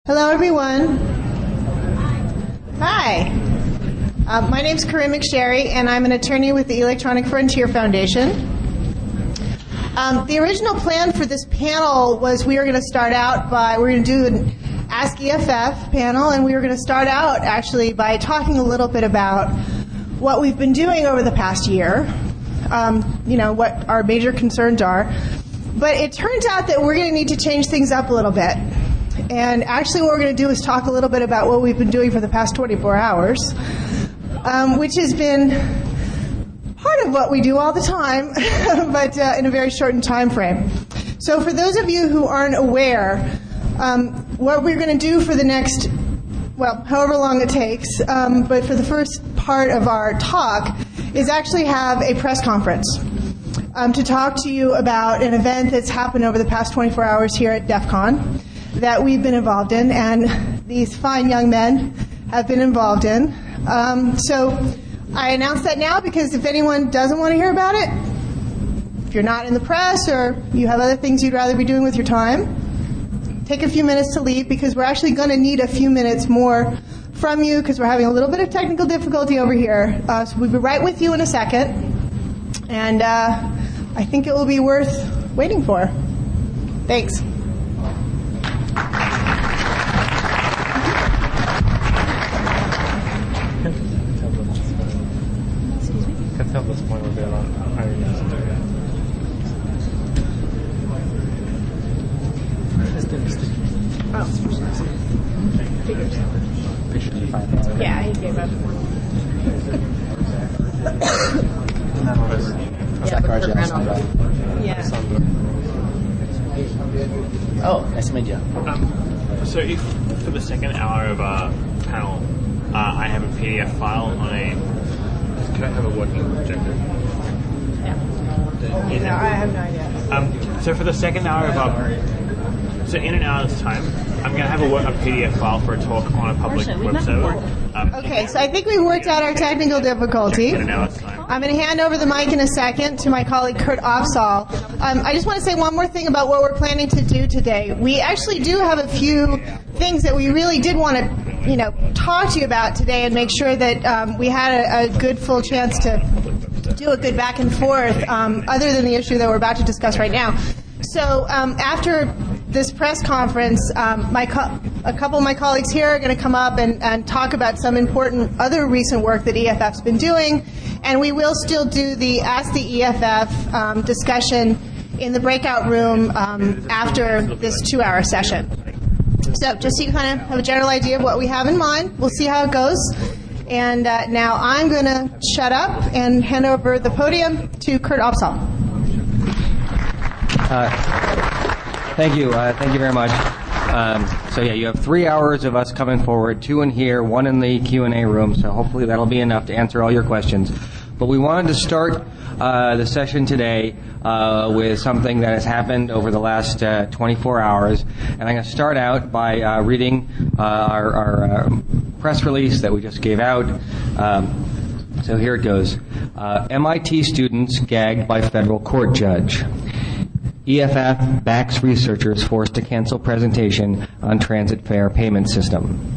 Hello, everyone. Hi. My name's Corynne McSherry, and I'm an attorney with the Electronic Frontier Foundation. The original plan for this panel was we were going to start out by, we're going to do an Ask EFF panel, and we were going to start out actually by talking a little bit about what we've been doing over the past year, what our major concerns are. But it turns out that we're going to need to change things up a little bit. And actually what we're going to do is talk a little bit about what we've been doing for the past 24 hours, which has been part of what we do all the time, but in a very shortened time frame. So for those of you who aren't aware, what we're going to do for the next, however long it takes, but for the first part of our talk, is actually have a press conference to talk to you about an event that's happened over the past 24 hours here at DEFCON that we've been involved in, and these fine young men have been involved in. So I announce that now because if anyone doesn't want to hear about it, if you're not in the press or you have other things you'd rather be doing with your time, take a few minutes to leave, because we're actually going to need a few minutes more from you because we're having a little bit of technical difficulty over here. So we'll be right with you in a second, and I think it will be worth waiting for. Thanks. Tell us more about hiring Yeah, he gave up. Oh, nice to meet you. So if for the second hour of our panel, I have a PDF file on a... Can I have a working projector? Yeah. No, I have no idea. So for the second hour of our... So in an hour's time, I'm going to have a PDF file for a talk on a public web server. Okay, so I think we've worked out our technical difficulty. In an hour's time. I'm going to hand over the mic in a second to my colleague Kurt Opsahl. I just want to say one more thing about what we're planning to do today. We actually do have a few things that we really did want to talk to you about today and make sure that we had a good full chance to do a good back and forth, other than the issue that we're about to discuss right now. So after this press conference, a couple of my colleagues here are going to come up and talk about some important other recent work that EFF's been doing, and we will still do the Ask the EFF discussion in the breakout room after this 2-hour session. So just so you kind of have a general idea of what we have in mind, we'll see how it goes. And now I'm going to shut up and hand over the podium to Kurt Opsahl. Thank you. Thank you very much. So yeah, you have 3 hours of us coming forward, 2 in here, 1 in the Q&A room, so hopefully that'll be enough to answer all your questions. But we wanted to start the session today with something that has happened over the last 24 hours. And I'm going to start out by reading our press release that we just gave out. So here it goes. MIT students gagged by federal court judge. EFF backs researchers forced to cancel presentation on transit fare payment system.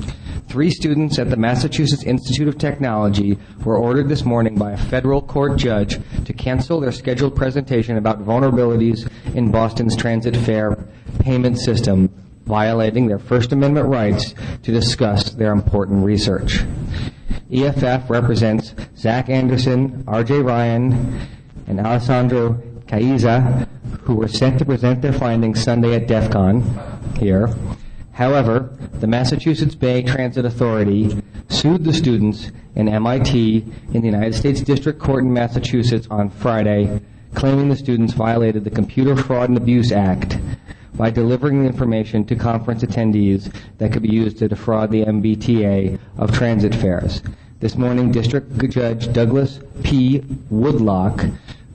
3 students at the Massachusetts Institute of Technology were ordered this morning by a federal court judge to cancel their scheduled presentation about vulnerabilities in Boston's transit fare payment system, violating their First Amendment rights to discuss their important research. EFF represents Zach Anderson, R.J. Ryan, and Alessandro Caiza, who were sent to present their findings Sunday at DEFCON here. However, the Massachusetts Bay Transit Authority sued the students and MIT in the United States District Court in Massachusetts on Friday, claiming the students violated the Computer Fraud and Abuse Act by delivering the information to conference attendees that could be used to defraud the MBTA of transit fares. This morning, District Judge Douglas P. Woodlock,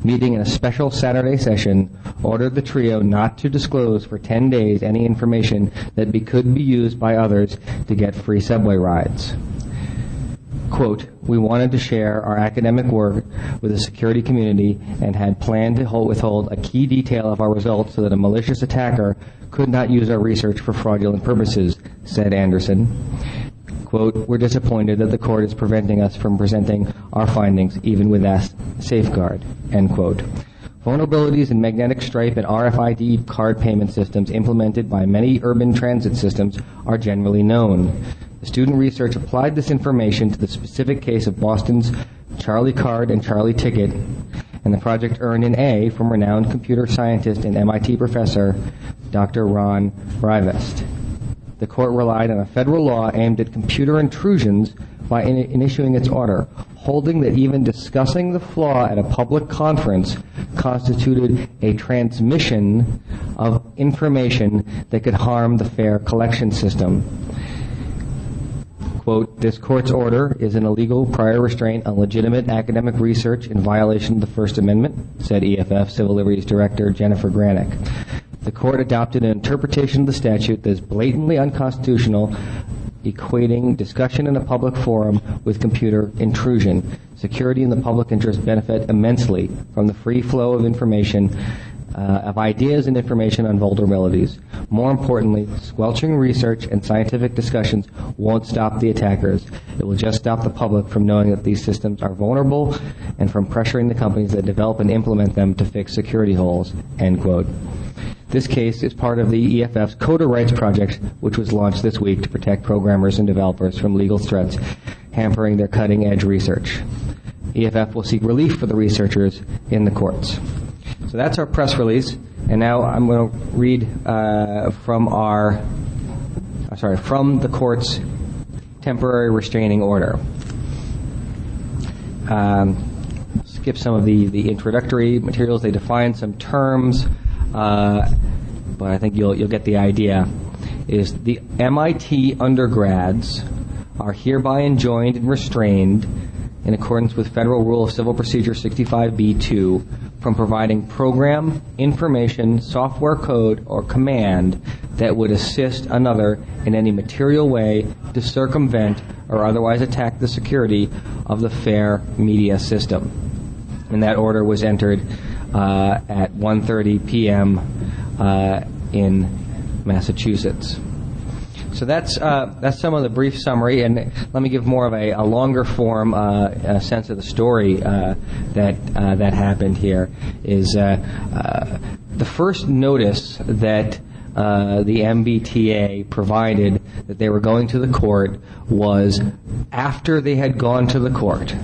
meeting in a special Saturday session, ordered the trio not to disclose for 10 days any information that could be used by others to get free subway rides. Quote, we wanted to share our academic work with the security community and had planned to withhold a key detail of our results so that a malicious attacker could not use our research for fraudulent purposes, said Anderson. Quote, we're disappointed that the court is preventing us from presenting our findings even with that safeguard, end quote. Vulnerabilities in magnetic stripe and RFID card payment systems implemented by many urban transit systems are generally known. The student research applied this information to the specific case of Boston's Charlie Card and Charlie Ticket, and the project earned an A from renowned computer scientist and MIT professor Dr. Ron Rivest. The court relied on a federal law aimed at computer intrusions in issuing its order, holding that even discussing the flaw at a public conference constituted a transmission of information that could harm the fare collection system. Quote, this court's order is an illegal prior restraint on legitimate academic research in violation of the First Amendment, said EFF Civil Liberties Director Jennifer Granick. The court adopted an interpretation of the statute that is blatantly unconstitutional, equating discussion in a public forum with computer intrusion. Security and the public interest benefit immensely from the free flow of information, of ideas and information on vulnerabilities. More importantly, squelching research and scientific discussions won't stop the attackers. It will just stop the public from knowing that these systems are vulnerable and from pressuring the companies that develop and implement them to fix security holes, end quote. This case is part of the EFF's Coder Rights Project, which was launched this week to protect programmers and developers from legal threats hampering their cutting-edge research. EFF will seek relief for the researchers in the courts. So that's our press release, and now I'm going to read from the court's temporary restraining order. Skip some of the introductory materials. They define some terms, but I think you'll get the idea. Is the MIT undergrads are hereby enjoined and restrained in accordance with Federal Rule of Civil Procedure 65B2 from providing program, information, software code, or command that would assist another in any material way to circumvent or otherwise attack the security of the FAIR media system. And that order was entered at 1:30 p.m. In Massachusetts. So that's some of the brief summary, and let me give more of a longer form sense of the story that happened here. Is the first notice that the MBTA provided that they were going to the court was after they had gone to the court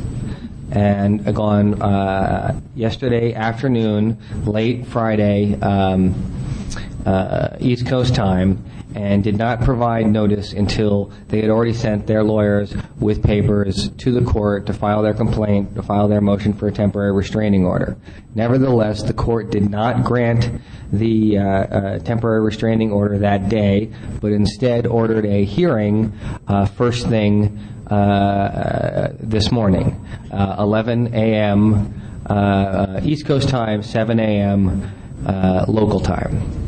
and gone yesterday afternoon, late Friday, East Coast time, and did not provide notice until they had already sent their lawyers with papers to the court to file their complaint, to file their motion for a temporary restraining order. Nevertheless, the court did not grant the temporary restraining order that day, but instead ordered a hearing first thing this morning, 11 a.m. East Coast time, 7 a.m. Local time.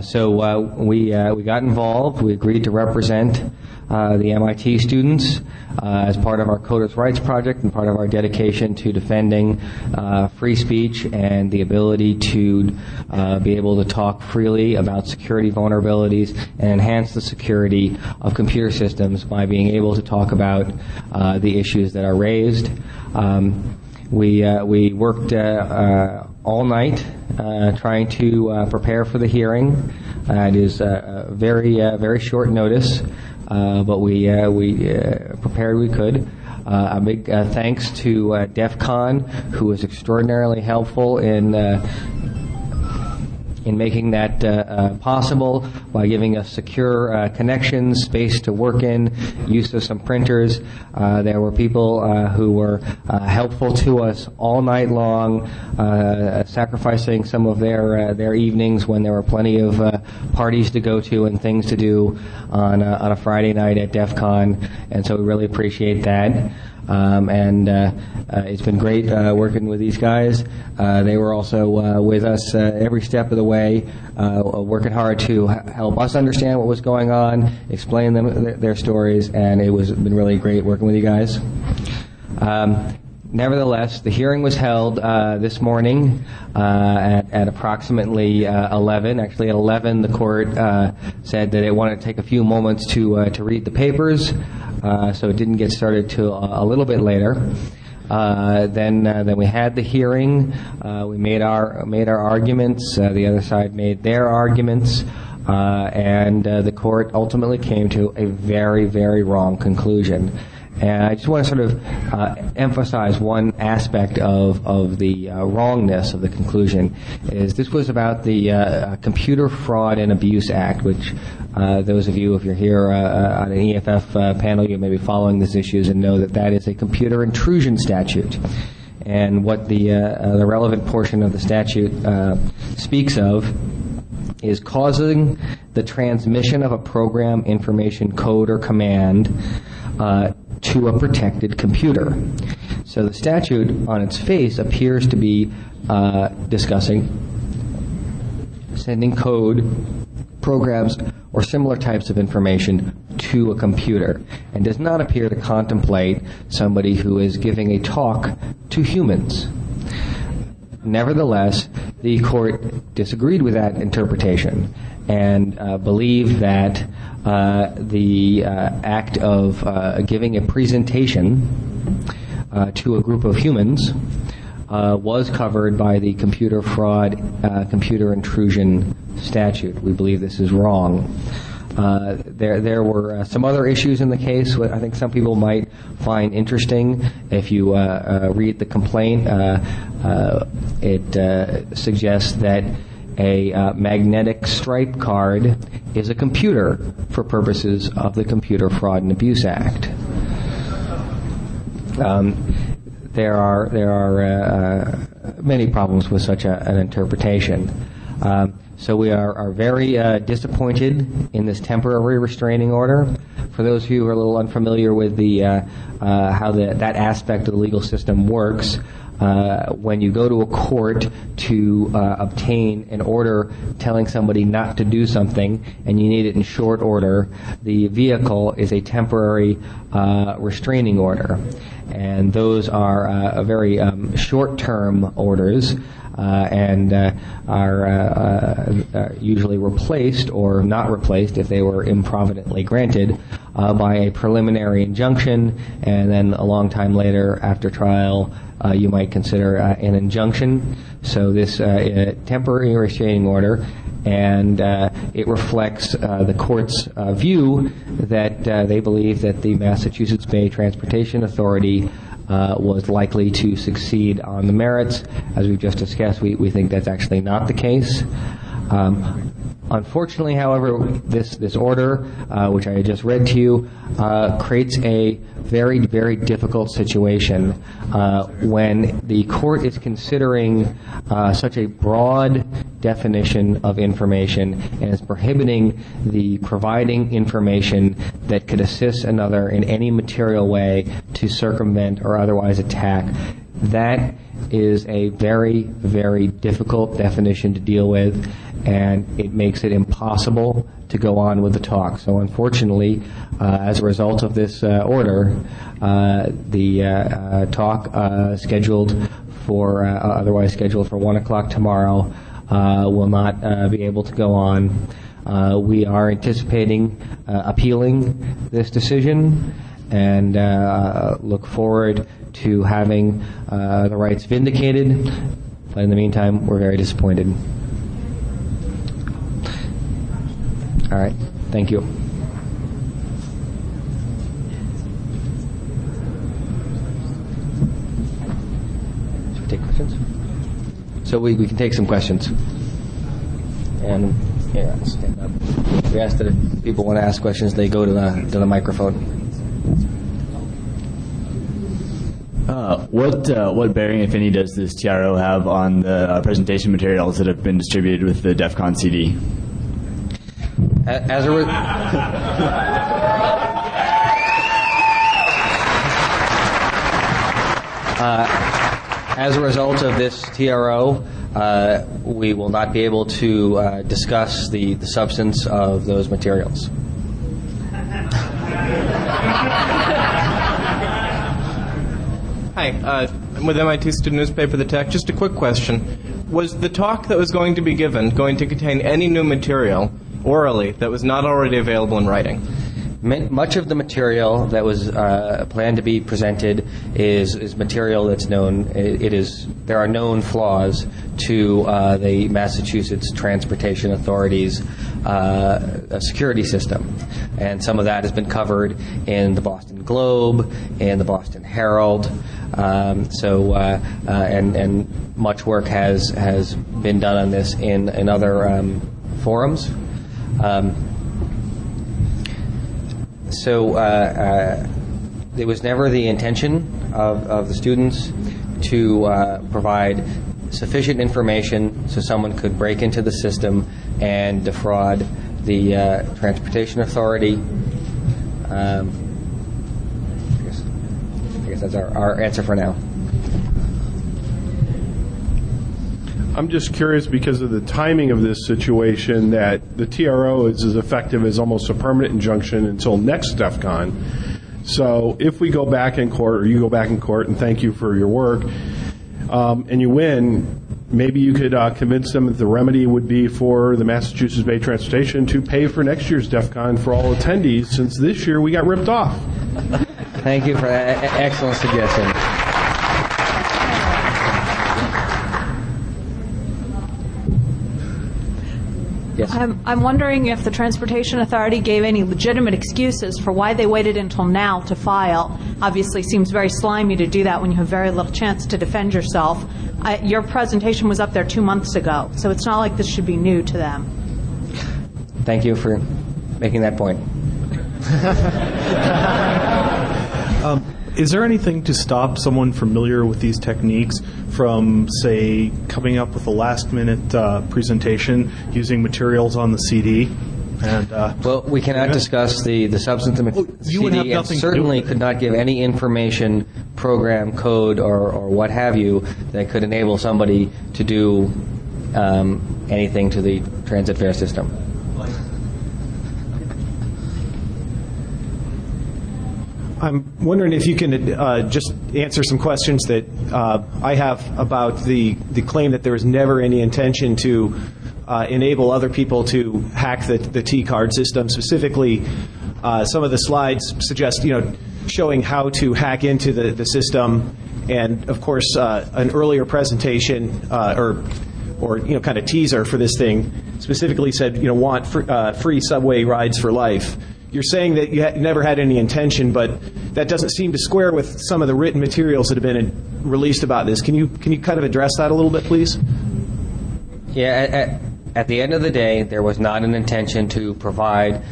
So we got involved. We agreed to represent the MIT students as part of our Coders Rights Project and part of our dedication to defending free speech and the ability to be able to talk freely about security vulnerabilities and enhance the security of computer systems by being able to talk about the issues that are raised. We worked all night trying to prepare for the hearing. It is very short notice, but we prepared we could. A big thanks to DEFCON, who was extraordinarily helpful in making that possible by giving us secure connections, space to work in, use of some printers. There were people who were helpful to us all night long, sacrificing some of their evenings when there were plenty of parties to go to and things to do on a Friday night at DEFCON, and so we really appreciate that. It's been great working with these guys. They were also with us every step of the way, working hard to help us understand what was going on, explain them their stories, and it was been really great working with you guys. Nevertheless, the hearing was held this morning at approximately 11. Actually, at 11, the court said that it wanted to take a few moments to read the papers, so it didn't get started till a little bit later. Then we had the hearing. We made our arguments. The other side made their arguments, and the court ultimately came to a very, very wrong conclusion. And I just want to sort of emphasize one aspect of the wrongness of the conclusion. Is this was about the Computer Fraud and Abuse Act, which those of you, if you're here on an EFF panel, you may be following these issues and know that that is a computer intrusion statute. And what the relevant portion of the statute speaks of is causing the transmission of a program, information, code, or command to a protected computer. So the statute on its face appears to be discussing sending code, programs, or similar types of information to a computer, and does not appear to contemplate somebody who is giving a talk to humans. Nevertheless, the court disagreed with that interpretation and believed that the act of giving a presentation to a group of humans was covered by the Computer Fraud, Computer Intrusion statute. We believe this is wrong. There were some other issues in the case what I think some people might find interesting. If you read the complaint, it suggests that a magnetic stripe card is a computer for purposes of the Computer Fraud and Abuse Act. There are many problems with such an interpretation. So we are very disappointed in this temporary restraining order. For those of you who are a little unfamiliar with how that aspect of the legal system works, when you go to a court to obtain an order telling somebody not to do something and you need it in short order, the vehicle is a temporary restraining order. And those are very short-term orders and are usually replaced or not replaced if they were improvidently granted by a preliminary injunction, and then a long time later after trial you might consider an injunction. So this temporary restraining order, and it reflects the court's view that they believe that the Massachusetts Bay Transportation Authority was likely to succeed on the merits. As we've just discussed, we think that's actually not the case. Unfortunately, however, this order, which I just read to you, creates a very, very difficult situation when the court is considering such a broad definition of information and is prohibiting the providing information that could assist another in any material way to circumvent or otherwise attack. That is a very, very difficult definition to deal with, and it makes it impossible to go on with the talk. So unfortunately, as a result of this order, the talk scheduled for otherwise scheduled for 1 o'clock tomorrow will not be able to go on. We are anticipating appealing this decision and look forward to having the rights vindicated. But in the meantime, we're very disappointed. All right. Thank you. Should we take questions? So we can take some questions. And here, I'll stand up. We ask that if people want to ask questions, they go to the microphone. What bearing, if any, does this TRO have on the presentation materials that have been distributed with the DEFCON CD? As a result of this TRO, we will not be able to discuss the substance of those materials. Hi. with MIT Student Newspaper, The Tech. Just a quick question. Was the talk that was going to be given going to contain any new material orally that was not already available in writing? Much of the material that was planned to be presented is material that's known. There are known flaws to the Massachusetts Transportation Authority's security system, and some of that has been covered in the Boston Globe and the Boston Herald. And much work has been done on this in other forums. It was never the intention of the students to provide sufficient information so someone could break into the system and defraud the Transportation Authority. I guess that's our answer for now. I'm just curious because of the timing of this situation that the TRO is as effective as almost a permanent injunction until next DEFCON. So if we go back in court, or you go back in court, and thank you for your work, and you win, maybe you could convince them that the remedy would be for the Massachusetts Bay Transportation to pay for next year's DEFCON for all attendees, since this year we got ripped off. Thank you for that excellent suggestion. Yes. I'm wondering if the Transportation Authority gave any legitimate excuses for why they waited until now to file. Obviously, seems very slimy to do that when you have very little chance to defend yourself. Your presentation was up there 2 months ago, so it's not like this should be new to them. Thank you for making that point. Is there anything to stop someone familiar with these techniques from, say, coming up with a last-minute presentation using materials on the CD? And well, we cannot discuss the substance of the CD, and certainly could not give any information, program, code, or what have you that could enable somebody to do anything to the transit fare system. I'm wondering if you can just answer some questions that I have about the claim that there was never any intention to enable other people to hack the T-card system. Specifically, some of the slides suggest, showing how to hack into the system, and of course, an earlier presentation or kind of teaser for this thing specifically said, want free subway rides for life. You're saying that you never had any intention, but that doesn't seem to square with some of the written materials that have been released about this. Can you kind of address that a little bit, please? Yeah, at the end of the day, there was not an intention to provide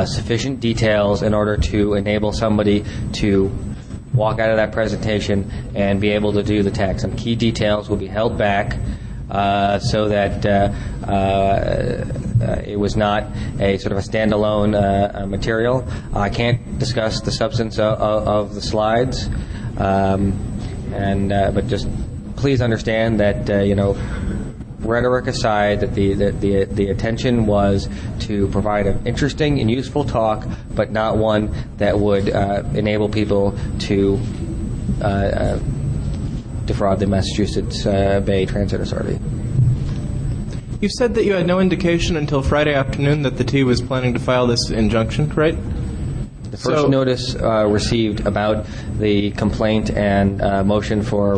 sufficient details in order to enable somebody to walk out of that presentation and be able to do the tech. Some key details will be held back so that it was not a sort of a standalone material. I can't discuss the substance of the slides, but just please understand that rhetoric aside, that the intention was to provide an interesting and useful talk, but not one that would enable people to defraud the Massachusetts Bay Transit Authority. You said that you had no indication until Friday afternoon that the T was planning to file this injunction, right? The first notice received about the complaint and motion for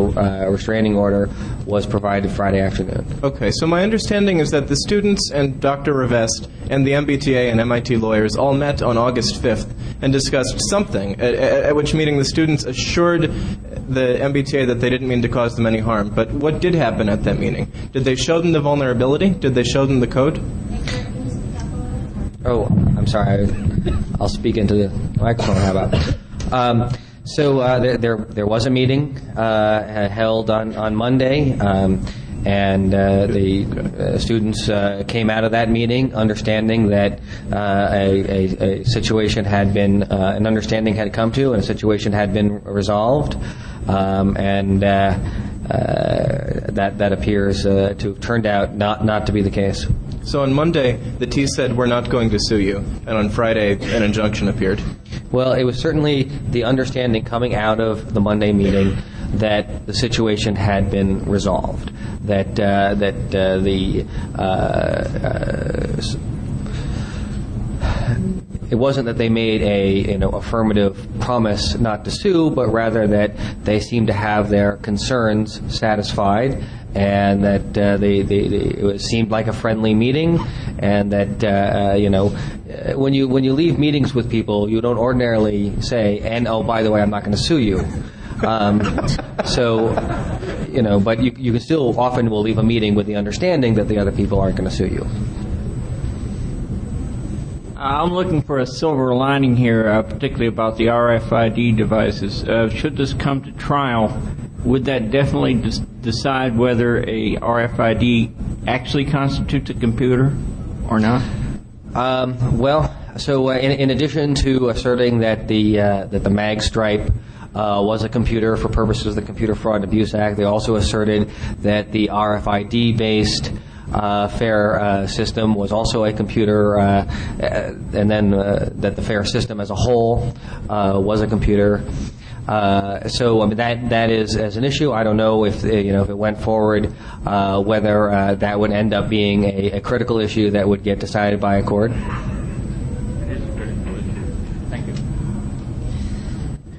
restraining order was provided Friday afternoon. Okay, so my understanding is that the students and Dr. Revest and the MBTA and MIT lawyers all met on August 5th and discussed something, at which meeting the students assured the MBTA that they didn't mean to cause them any harm. But what did happen at that meeting? Did they show them the vulnerability? Did they show them the code? Oh, I'm sorry. I'll speak into the microphone. How about that? There was a meeting held on Monday, and the students came out of that meeting understanding that a situation had been, an understanding had come to, and a situation had been resolved, and that appears to have turned out not to be the case. So on Monday, the T said, "We're not going to sue you," and on Friday, an injunction appeared. Well, it was certainly the understanding coming out of the Monday meeting that the situation had been resolved, that it wasn't that they made a affirmative promise not to sue, but rather that they seemed to have their concerns satisfied, and that it seemed like a friendly meeting, and that when you leave meetings with people, you don't ordinarily say, and oh, by the way, I'm not going to sue you. But you can still often will leave a meeting with the understanding that the other people aren't going to sue you. I'm looking for a silver lining here, particularly about the RFID devices. Should this come to trial, would that definitely decide whether a RFID actually constitutes a computer or not? In addition to asserting that the mag stripe was a computer for purposes of the Computer Fraud and Abuse Act, they also asserted that the RFID-based FAIR system was also a computer, and then that the FAIR system as a whole was a computer. That is as an issue. I don't know if if it went forward, whether that would end up being a critical issue that would get decided by a court. It is a critical issue. Thank you.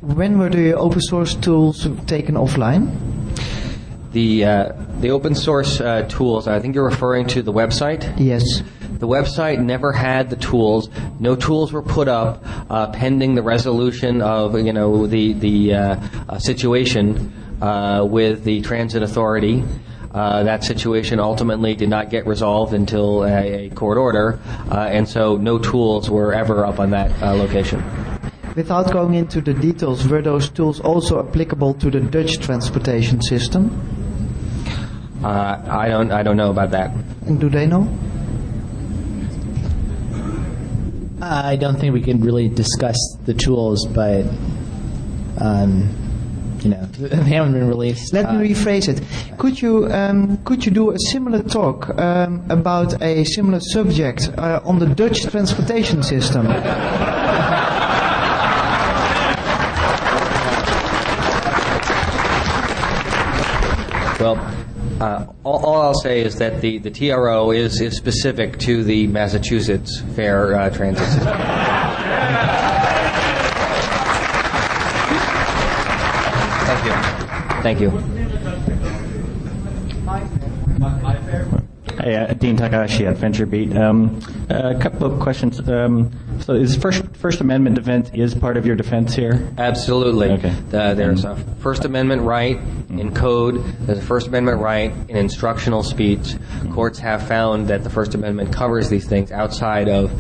When were the open source tools taken offline? The open source tools, I think you're referring to the website? Yes. The website never had the tools. No tools were put up pending the resolution of the situation with the transit authority. That situation ultimately did not get resolved until a court order, and so no tools were ever up on that location. Without going into the details, were those tools also applicable to the Dutch transportation system? I don't know about that. And do they know? I don't think we can really discuss the tools, but they haven't been released. Let me rephrase it. Could you do a similar talk about a similar subject on the Dutch transportation system? Well, all I'll say is that the TRO is specific to the Massachusetts FAIR transit system. Thank you. Hey, Dean Takahashi at VentureBeat. A couple of questions. So is First Amendment defense is part of your defense here? Absolutely. Okay. There's a First Amendment right in code. There's a First Amendment right in instructional speech. Courts have found that the First Amendment covers these things outside of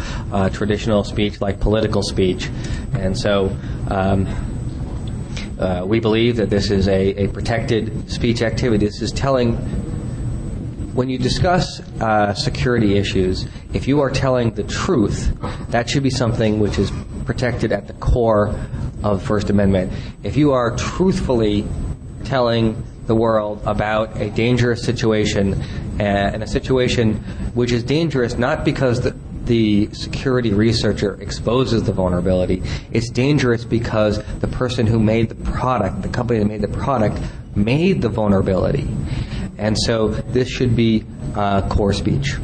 traditional speech, like political speech. And so we believe that this is a protected speech activity. This is telling. When you discuss security issues, if you are telling the truth, that should be something which is protected at the core of the First Amendment. If you are truthfully telling the world about a dangerous situation, and a situation which is dangerous not because the security researcher exposes the vulnerability, it's dangerous because the person who made the product, the company that made the product, made the vulnerability. And so this should be core speech.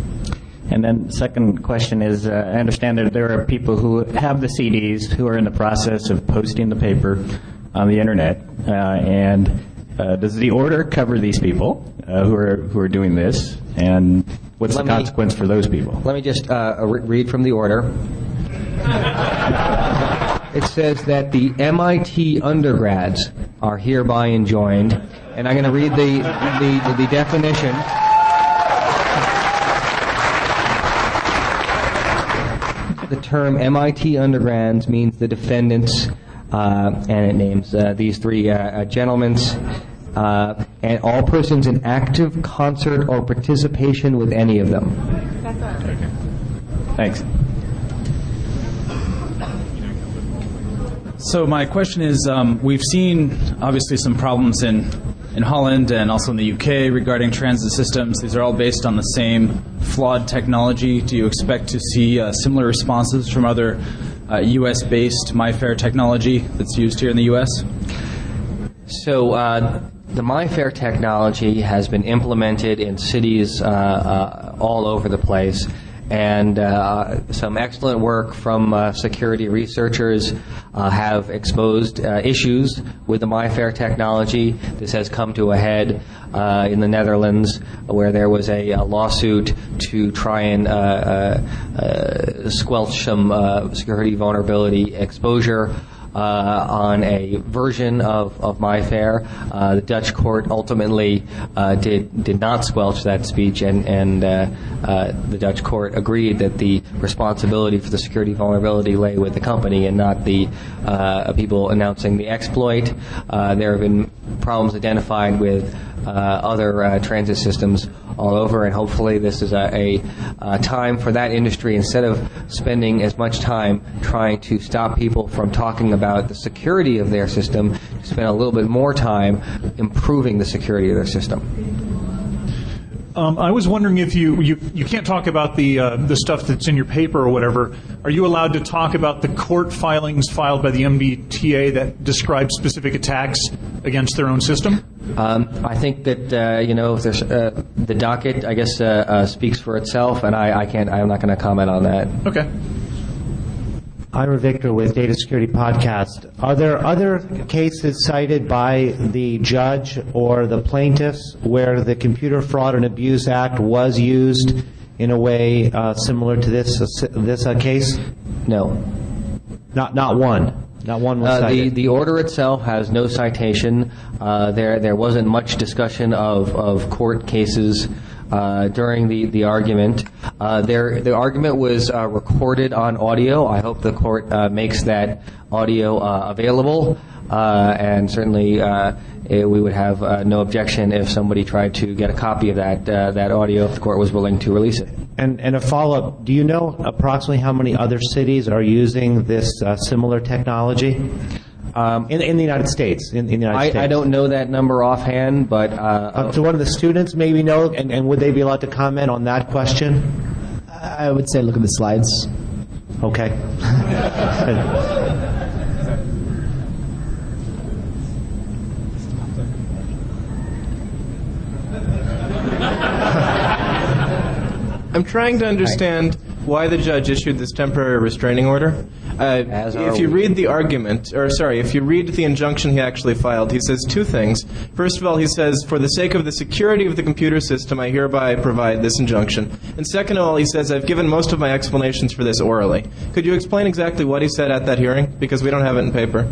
And then second question is, I understand that there are people who have the CDs who are in the process of posting the paper on the internet. Does the order cover these people who are doing this? And what's the consequence for those people? Let me just read from the order. It says that the MIT undergrads are hereby enjoined, and I'm going to read the definition. The term MIT undergrads means the defendants, and it names these three gentlemen, and all persons in active concert or participation with any of them. Thanks. So my question is, we've seen obviously some problems in Holland and also in the UK regarding transit systems. These are all based on the same flawed technology. Do you expect to see similar responses from other US-based MyFair technology that's used here in the US? So the MyFair technology has been implemented in cities all over the place, and some excellent work from security researchers have exposed issues with the MyFair technology. This has come to a head in the Netherlands, where there was a lawsuit to try and squelch some security vulnerability exposure on a version of MyFair. The Dutch court ultimately did not squelch that speech, and the Dutch court agreed that the responsibility for the security vulnerability lay with the company and not the people announcing the exploit. There have been problems identified with other transit systems all over, and hopefully this is a time for that industry, instead of spending as much time trying to stop people from talking about the security of their system, to spend a little bit more time improving the security of their system. I was wondering if you can't talk about the stuff that's in your paper or whatever. Are you allowed to talk about the court filings filed by the MBTA that describe specific attacks against their own system? I think that if there's the docket, I guess, speaks for itself, and I'm not going to comment on that. Okay. Ira Victor with Data Security Podcast. Are there other cases cited by the judge or the plaintiffs where the Computer Fraud and Abuse Act was used in a way similar to this case? No. Not one. Not one was cited. The order itself has no citation. There wasn't much discussion of court cases during the argument. The argument was recorded on audio. I hope the court makes that audio available, and certainly we would have no objection if somebody tried to get a copy of that audio if the court was willing to release it. And a follow-up, do you know approximately how many other cities are using this similar technology? In the United States. I don't know that number offhand, but do one of the students maybe know, and would they be allowed to comment on that question? I would say look at the slides. Okay. I'm trying to understand why the judge issued this temporary restraining order. If you read the argument, if you read the injunction he actually filed, he says two things. First of all, he says, for the sake of the security of the computer system, I hereby provide this injunction. And second of all, he says, I've given most of my explanations for this orally. Could you explain exactly what he said at that hearing? Because we don't have it in paper.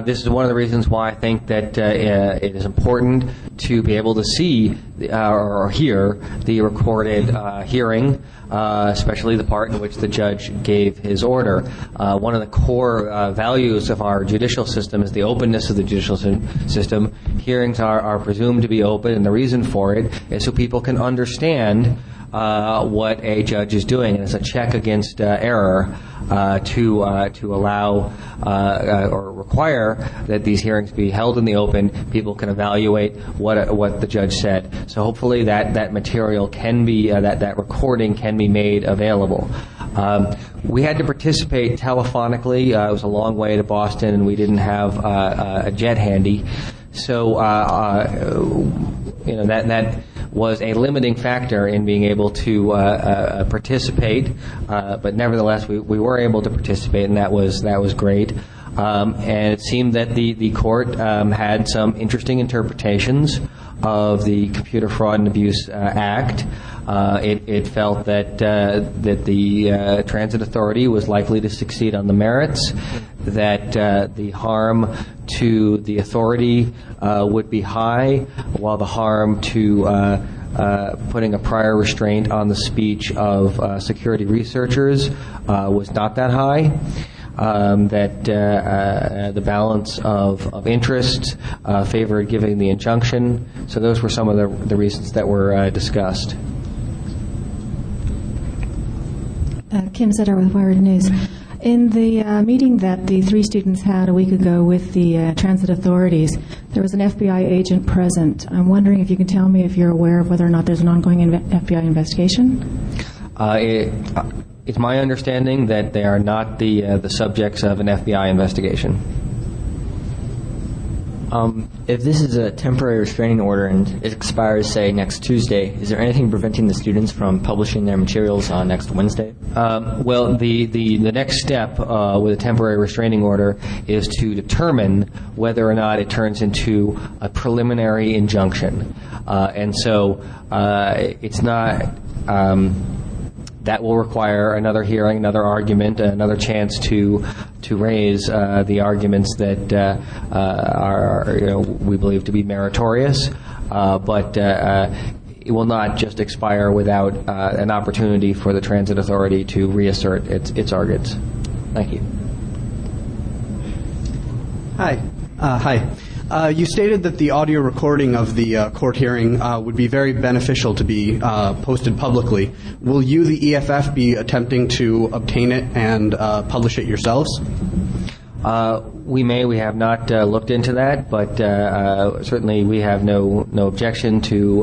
This is one of the reasons why I think that it is important to be able to see or hear the recorded hearing, especially the part in which the judge gave his order. One of the core values of our judicial system is the openness of the judicial system. Hearings are presumed to be open, and the reason for it is so people can understand what a judge is doing, and it's a check against error to allow or require that these hearings be held in the open. People can evaluate what the judge said. So hopefully that material can be that recording can be made available. We had to participate telephonically. It was a long way to Boston, and we didn't have a jet handy. So that was a limiting factor in being able to participate, but nevertheless we were able to participate, and that was great. And it seemed that the court had some interesting interpretations of the Computer Fraud and Abuse Act. It felt that the Transit Authority was likely to succeed on the merits, that the harm to the authority would be high, while the harm to putting a prior restraint on the speech of security researchers was not that high. That the balance of interests favored giving the injunction. So those were some of the reasons that were discussed. Kim Sutter with Wired News. In the meeting that the three students had a week ago with the transit authorities, there was an FBI agent present. I'm wondering if you can tell me if you're aware of whether or not there's an ongoing FBI investigation? It's my understanding that they are not the subjects of an FBI investigation. If this is a temporary restraining order and it expires, say, next Tuesday, is there anything preventing the students from publishing their materials on next Wednesday? Well, the next step with a temporary restraining order is to determine whether or not it turns into a preliminary injunction. And so it's not... that will require another hearing, another argument, another chance to raise the arguments that are we believe to be meritorious, but it will not just expire without an opportunity for the Transit Authority to reassert its arguments. Thank you. Hi. You stated that the audio recording of the court hearing would be very beneficial to be posted publicly. Will you, the EFF, be attempting to obtain it and publish it yourselves? We may. We have not looked into that, but certainly we have no objection to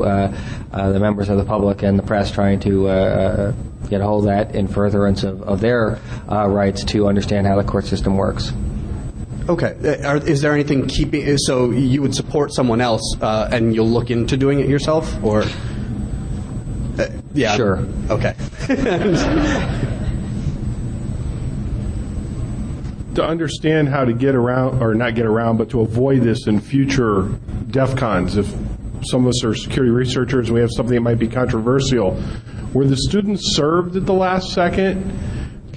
the members of the public and the press trying to get a hold of that in furtherance of their rights to understand how the court system works. Okay. Is there anything keeping... So you would support someone else and you'll look into doing it yourself? Or... yeah. Sure. Okay. To understand how to get around, or not get around, but to avoid this in future DEFCONs, if some of us are security researchers and we have something that might be controversial, were the students served at the last second?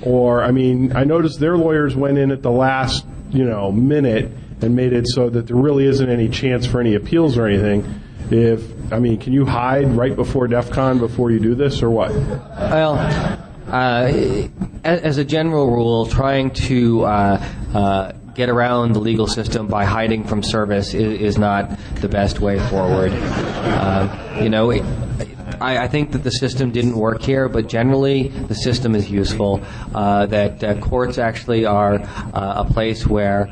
Or, I mean, I noticed their lawyers went in at the last minute and made it so that there really isn't any chance for any appeals or anything. Can you hide right before DEFCON before you do this, or what? Well, as a general rule, trying to get around the legal system by hiding from service is not the best way forward. I think that the system didn't work here, but generally the system is useful, that courts actually are a place where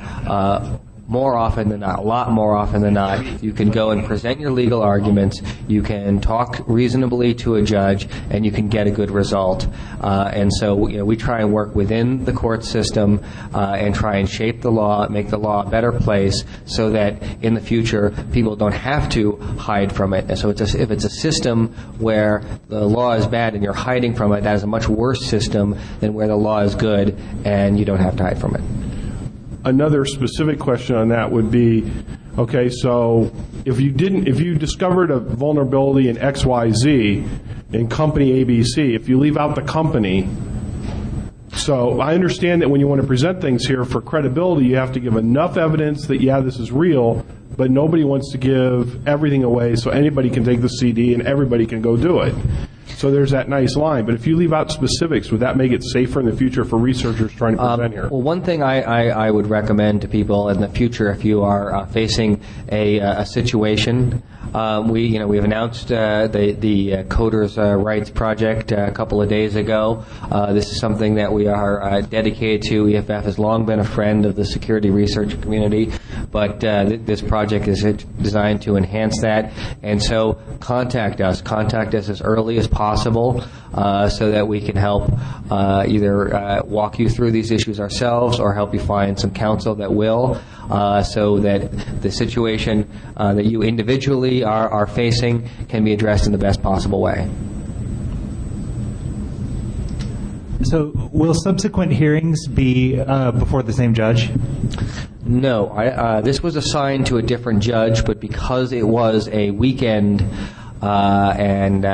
more often than not, a lot more often than not, you can go and present your legal arguments, you can talk reasonably to a judge, and you can get a good result. And so we try and work within the court system and try and shape the law, make the law a better place so that in the future people don't have to hide from it. And so if it's a system where the law is bad and you're hiding from it, that is a much worse system than where the law is good and you don't have to hide from it. Another specific question on that would be, okay, so if you discovered a vulnerability in XYZ in company ABC, if you leave out the company, so I understand that when you want to present things here for credibility, you have to give enough evidence that, yeah, this is real, but nobody wants to give everything away so anybody can take the CD and everybody can go do it. So there's that nice line. But if you leave out specifics, would that make it safer in the future for researchers trying to present here? Well, one thing I would recommend to people in the future, if you are facing a situation, we've announced the Coders' Rights Project a couple of days ago. This is something that we are dedicated to. EFF has long been a friend of the security research community, but this project is designed to enhance that. And so contact us as early as possible so that we can help either walk you through these issues ourselves or help you find some counsel that will, so that the situation that you individually are facing can be addressed in the best possible way. So will subsequent hearings be before the same judge? No. This was assigned to a different judge, but because it was a weekend and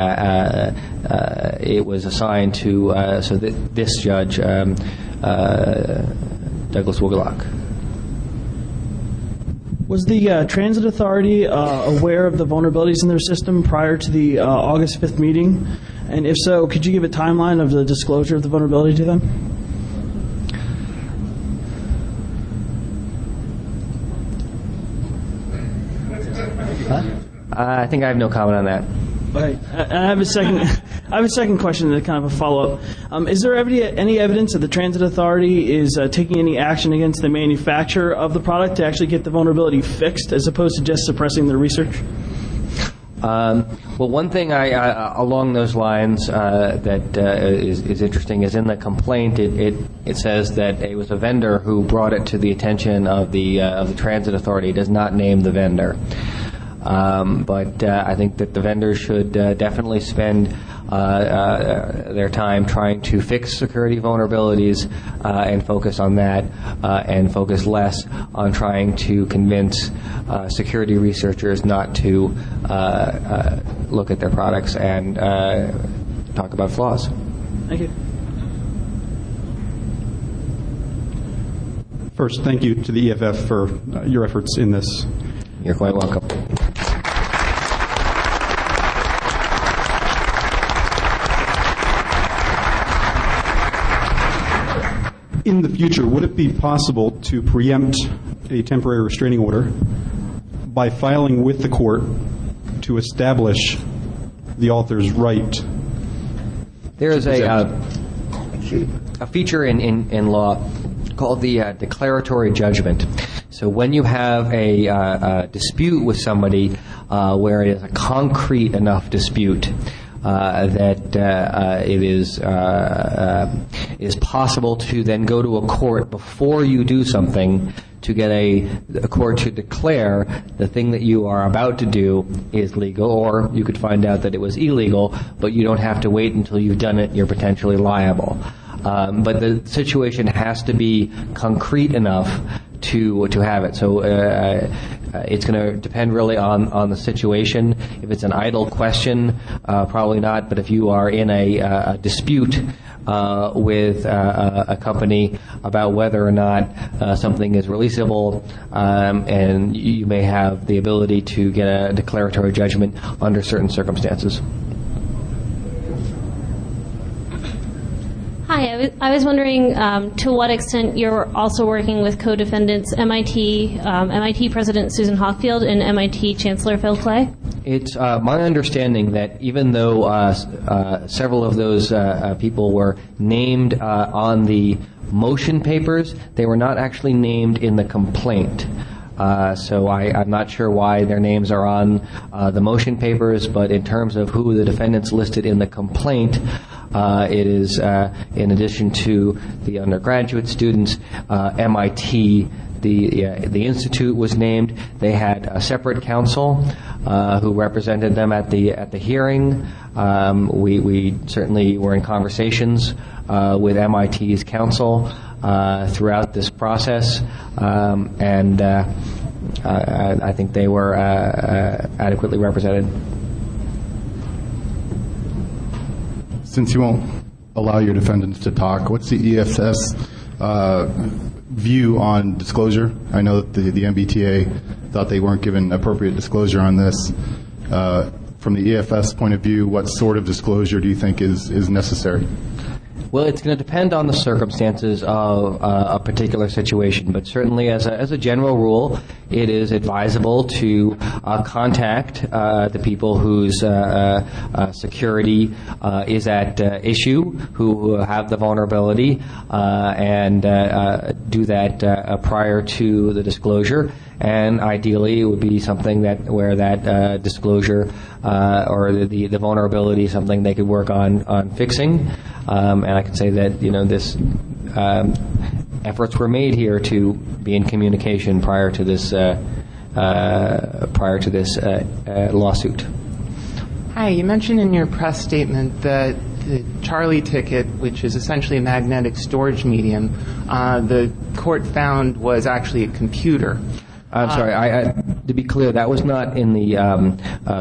it was assigned to this judge, Douglas Woogalock. Was the Transit Authority aware of the vulnerabilities in their system prior to the August 5th meeting? And if so, could you give a timeline of the disclosure of the vulnerability to them? I think I have no comment on that. Okay. I have a second question, and kind of a follow-up. Is there any evidence that the Transit Authority is taking any action against the manufacturer of the product to actually get the vulnerability fixed, as opposed to just suppressing their research? Well, one thing along those lines that is interesting is in the complaint it says that it was a vendor who brought it to the attention of the transit authority. It does not name the vendor. But I think that the vendors should definitely spend their time trying to fix security vulnerabilities and focus on that and focus less on trying to convince security researchers not to look at their products and talk about flaws. Thank you. First, thank you to the EFF for your efforts in this. You're quite welcome. In the future, would it be possible to preempt a temporary restraining order by filing with the court to establish the author's right? There is a feature in law called the declaratory judgment. So when you have a dispute with somebody where it is a concrete enough dispute that it is possible to then go to a court before you do something to get a court to declare the thing that you are about to do is legal, or you could find out that it was illegal, but you don't have to wait until you've done it, you're potentially liable. But the situation has to be concrete enough to have it. So it's going to depend really on the situation. If it's an idle question, probably not. But if you are in a dispute with a company about whether or not something is releasable, and you may have the ability to get a declaratory judgment under certain circumstances. Hi, I was wondering to what extent you're also working with co-defendants MIT President Susan Hockfield and MIT Chancellor Phil Clay? It's my understanding that even though several of those people were named on the motion papers, they were not actually named in the complaint. So I'm not sure why their names are on the motion papers, but in terms of who the defendants listed in the complaint, it is, in addition to the undergraduate students, MIT, the institute was named. They had a separate counsel who represented them at the hearing. We certainly were in conversations with MIT's counsel throughout this process, and I think they were adequately represented. Since you won't allow your defendants to talk, what's the EFF's view on disclosure? I know that the MBTA thought they weren't given appropriate disclosure on this. From the EFF's point of view, what sort of disclosure do you think is necessary? Well, it's going to depend on the circumstances of a particular situation, but certainly as a general rule, it is advisable to contact the people whose security is at issue, who have the vulnerability, and do that prior to the disclosure. And ideally, it would be something where that disclosure or the vulnerability is something they could work on fixing. And I can say that this efforts were made here to be in communication prior to this lawsuit. Hi, you mentioned in your press statement that the Charlie ticket, which is essentially a magnetic storage medium, the court found was actually a computer. I'm sorry. To be clear, that was not in the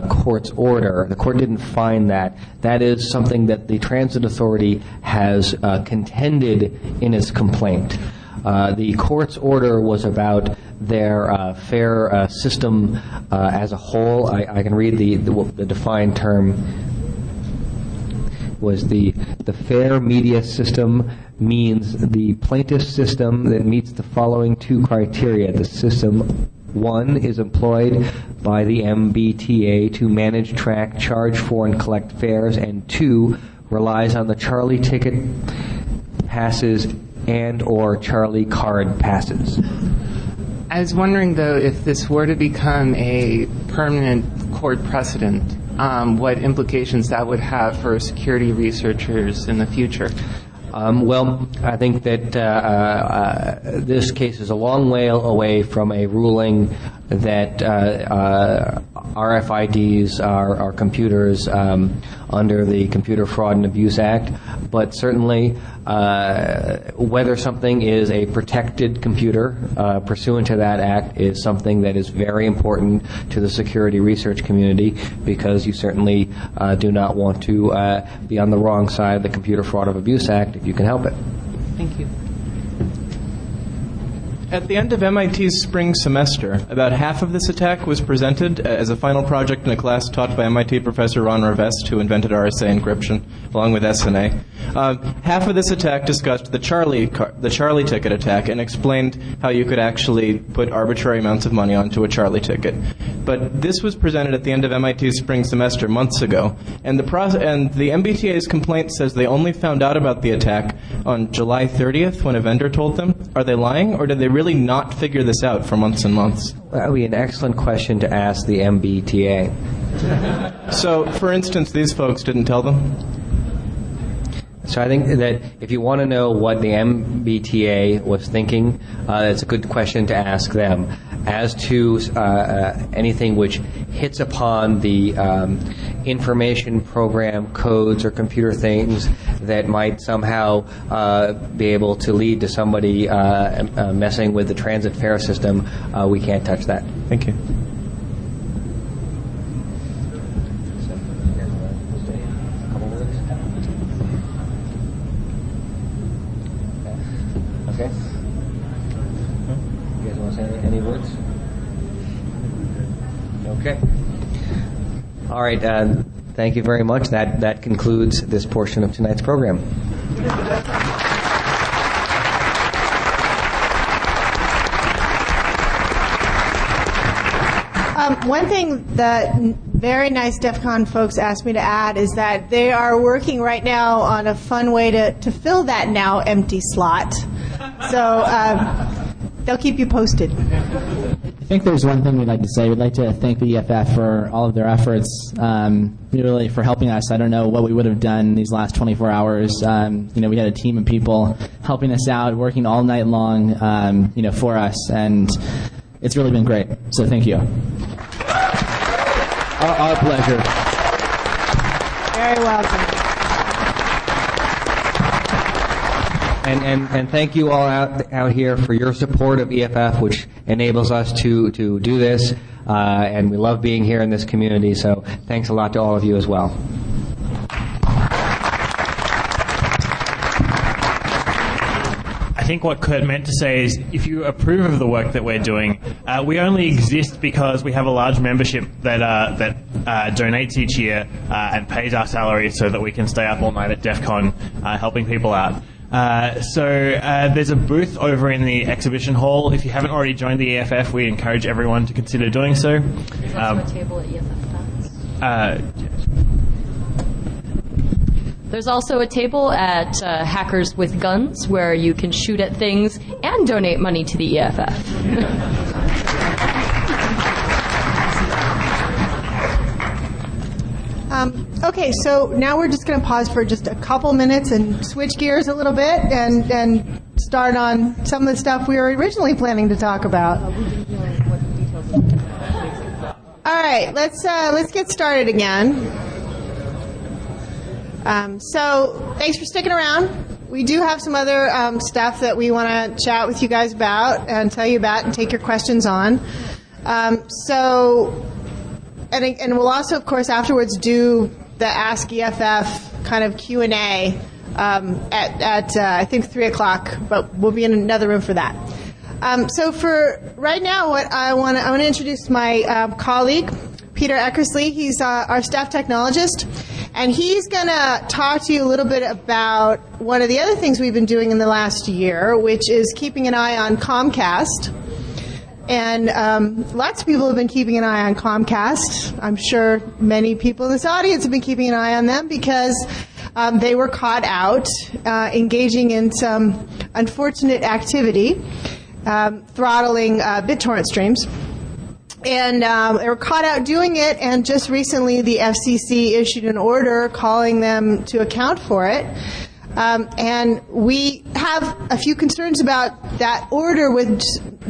court's order. The court didn't find that. That is something that the Transit Authority has contended in its complaint. The court's order was about their fare system as a whole. I can read the defined term. Was the fare media system means the plaintiff's system that meets the following two criteria. The system, 1, is employed by the MBTA to manage, track, charge for, and collect fares, and 2, relies on the Charlie ticket passes and or Charlie card passes. I was wondering, though, if this were to become a permanent court precedent, what implications that would have for security researchers in the future. Well, I think that this case is a long way away from a ruling that RFIDs are computers under the Computer Fraud and Abuse Act, but certainly whether something is a protected computer pursuant to that act is something that is very important to the security research community, because you certainly do not want to be on the wrong side of the Computer Fraud and Abuse Act if you can help it. Thank you. At the end of MIT's spring semester, about half of this attack was presented as a final project in a class taught by MIT professor Ron Rivest, who invented RSA encryption, along with SNA. Half of this attack discussed the Charlie ticket attack and explained how you could actually put arbitrary amounts of money onto a Charlie ticket. But this was presented at the end of MIT's spring semester months ago, and the MBTA's complaint says they only found out about the attack on July 30th when a vendor told them. Are they lying, or did they really not figure this out for months and months? That would be an excellent question to ask the MBTA. So, for instance, these folks didn't tell them? So I think that if you want to know what the MBTA was thinking, it's a good question to ask them. As to anything which hits upon the information program codes or computer things that might somehow be able to lead to somebody messing with the transit fare system, we can't touch that. Thank you. Okay. You guys want to say any words? Okay. All right. Thank you very much. That concludes this portion of tonight's program. One thing that very nice DEFCON folks asked me to add is that they are working right now on a fun way to fill that now empty slot. So they'll keep you posted. I think there's one thing we'd like to say. We'd like to thank the EFF for all of their efforts, really for helping us. I don't know what we would have done these last 24 hours. We had a team of people helping us out, working all night long, for us, and it's really been great. So thank you. Our pleasure. Very welcome. And thank you all out here for your support of EFF, which enables us to do this. And we love being here in this community, so thanks a lot to all of you as well. I think what Kurt meant to say is, if you approve of the work that we're doing, we only exist because we have a large membership that donates each year and pays our salary so that we can stay up all night at DEFCON helping people out. So there's a booth over in the exhibition hall. If you haven't already joined the EFF, we encourage everyone to consider doing so. There's also a table at EFF. There's also a table at Hackers with Guns where you can shoot at things and donate money to the EFF. Okay, so now we're just going to pause for just a couple minutes and switch gears a little bit and start on some of the stuff we were originally planning to talk about. All right, let's get started again. So thanks for sticking around. We do have some other stuff that we want to chat with you guys about and tell you about and take your questions on. And we'll also, of course, afterwards do the Ask EFF kind of Q&A at I think 3 o'clock, but we'll be in another room for that. So for right now, I want to introduce my colleague, Peter Eckersley. He's our staff technologist, and he's going to talk to you a little bit about one of the other things we've been doing in the last year, which is keeping an eye on Comcast. And lots of people have been keeping an eye on Comcast. I'm sure many people in this audience have been keeping an eye on them because they were caught out engaging in some unfortunate activity, throttling BitTorrent streams. And they were caught out doing it, and just recently the FCC issued an order calling them to account for it. And we have a few concerns about that order, with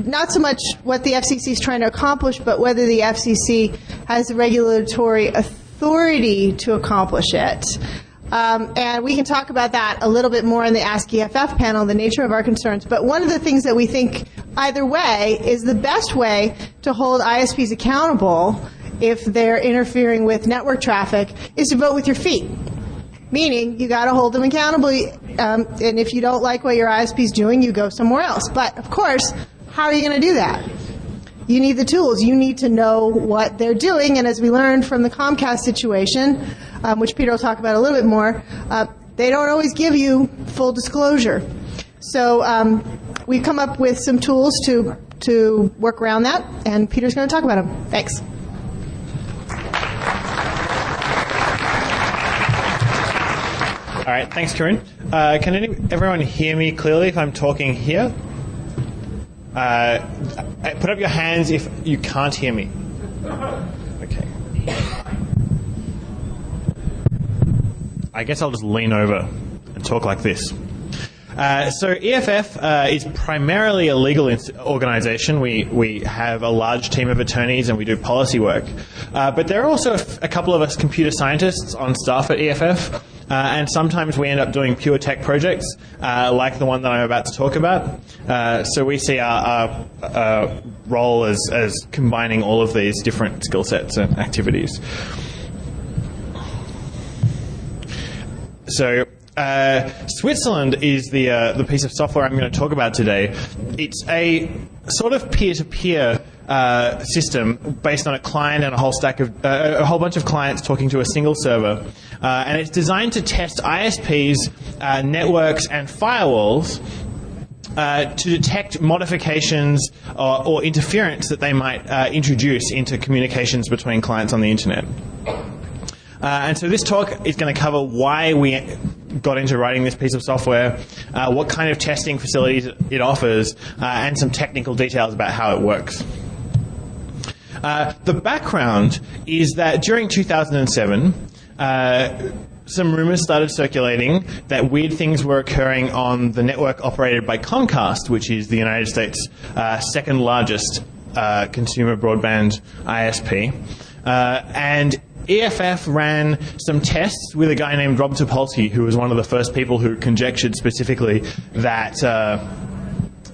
not so much what the FCC is trying to accomplish, but whether the FCC has the regulatory authority to accomplish it. And we can talk about that a little bit more in the Ask EFF panel, the nature of our concerns. But one of the things that we think either way is the best way to hold ISPs accountable if they're interfering with network traffic is to vote with your feet. Meaning, you got to hold them accountable, and if you don't like what your ISP is doing, you go somewhere else. But, of course, how are you going to do that? You need the tools. You need to know what they're doing, and as we learned from the Comcast situation, which Peter will talk about a little bit more, they don't always give you full disclosure. So we've come up with some tools to work around that, and Peter's going to talk about them. Thanks. All right, thanks, Corynne. Can everyone hear me clearly if I'm talking here? Put up your hands if you can't hear me. Okay. I guess I'll just lean over and talk like this. So EFF is primarily a legal organization. We have a large team of attorneys and we do policy work. But there are also a couple of us computer scientists on staff at EFF. And sometimes we end up doing pure tech projects, like the one that I'm about to talk about. So we see our role as combining all of these different skill sets and activities. So Switzerland is the piece of software I'm going to talk about today. It's a sort of peer-to-peer system based on a client and a whole bunch of clients talking to a single server, and it's designed to test ISPs, networks, and firewalls to detect modifications or interference that they might introduce into communications between clients on the internet. And so this talk is going to cover why we got into writing this piece of software, what kind of testing facilities it offers, and some technical details about how it works. The background is that during 2007, some rumors started circulating that weird things were occurring on the network operated by Comcast, which is the United States' second largest consumer broadband ISP. And EFF ran some tests with a guy named Rob Topolsky, who was one of the first people who conjectured specifically that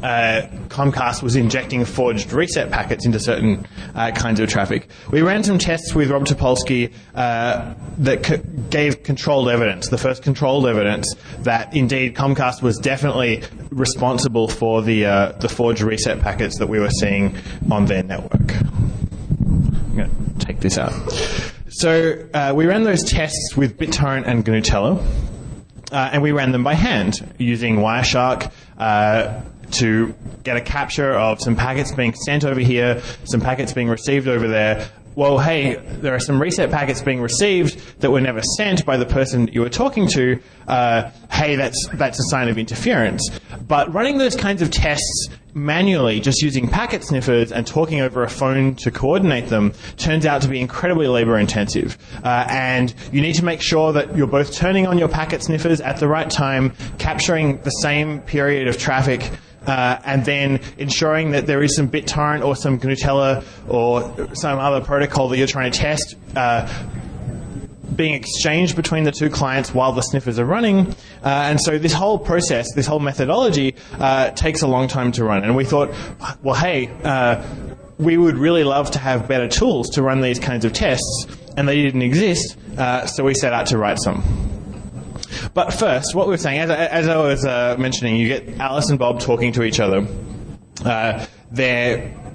Comcast was injecting forged reset packets into certain kinds of traffic. We ran some tests with Rob Topolsky that gave controlled evidence, the first controlled evidence that indeed Comcast was definitely responsible for the forged reset packets that we were seeing on their network. I'm going to take this out. So we ran those tests with BitTorrent and GNU, and we ran them by hand using Wireshark to get a capture of some packets being sent over here, some packets being received over there. Well, hey, there are some reset packets being received that were never sent by the person that you were talking to. Hey, that's a sign of interference. But running those kinds of tests manually, just using packet sniffers and talking over a phone to coordinate them, turns out to be incredibly labor intensive. And you need to make sure that you're both turning on your packet sniffers at the right time, capturing the same period of traffic, and then ensuring that there is some BitTorrent or some GNU or some other protocol that you're trying to test being exchanged between the two clients while the sniffers are running. And so this whole process, this whole methodology takes a long time to run. And we thought, well, hey, we would really love to have better tools to run these kinds of tests, and they didn't exist, so we set out to write some. But first, what we're saying, as I was mentioning, you get Alice and Bob talking to each other.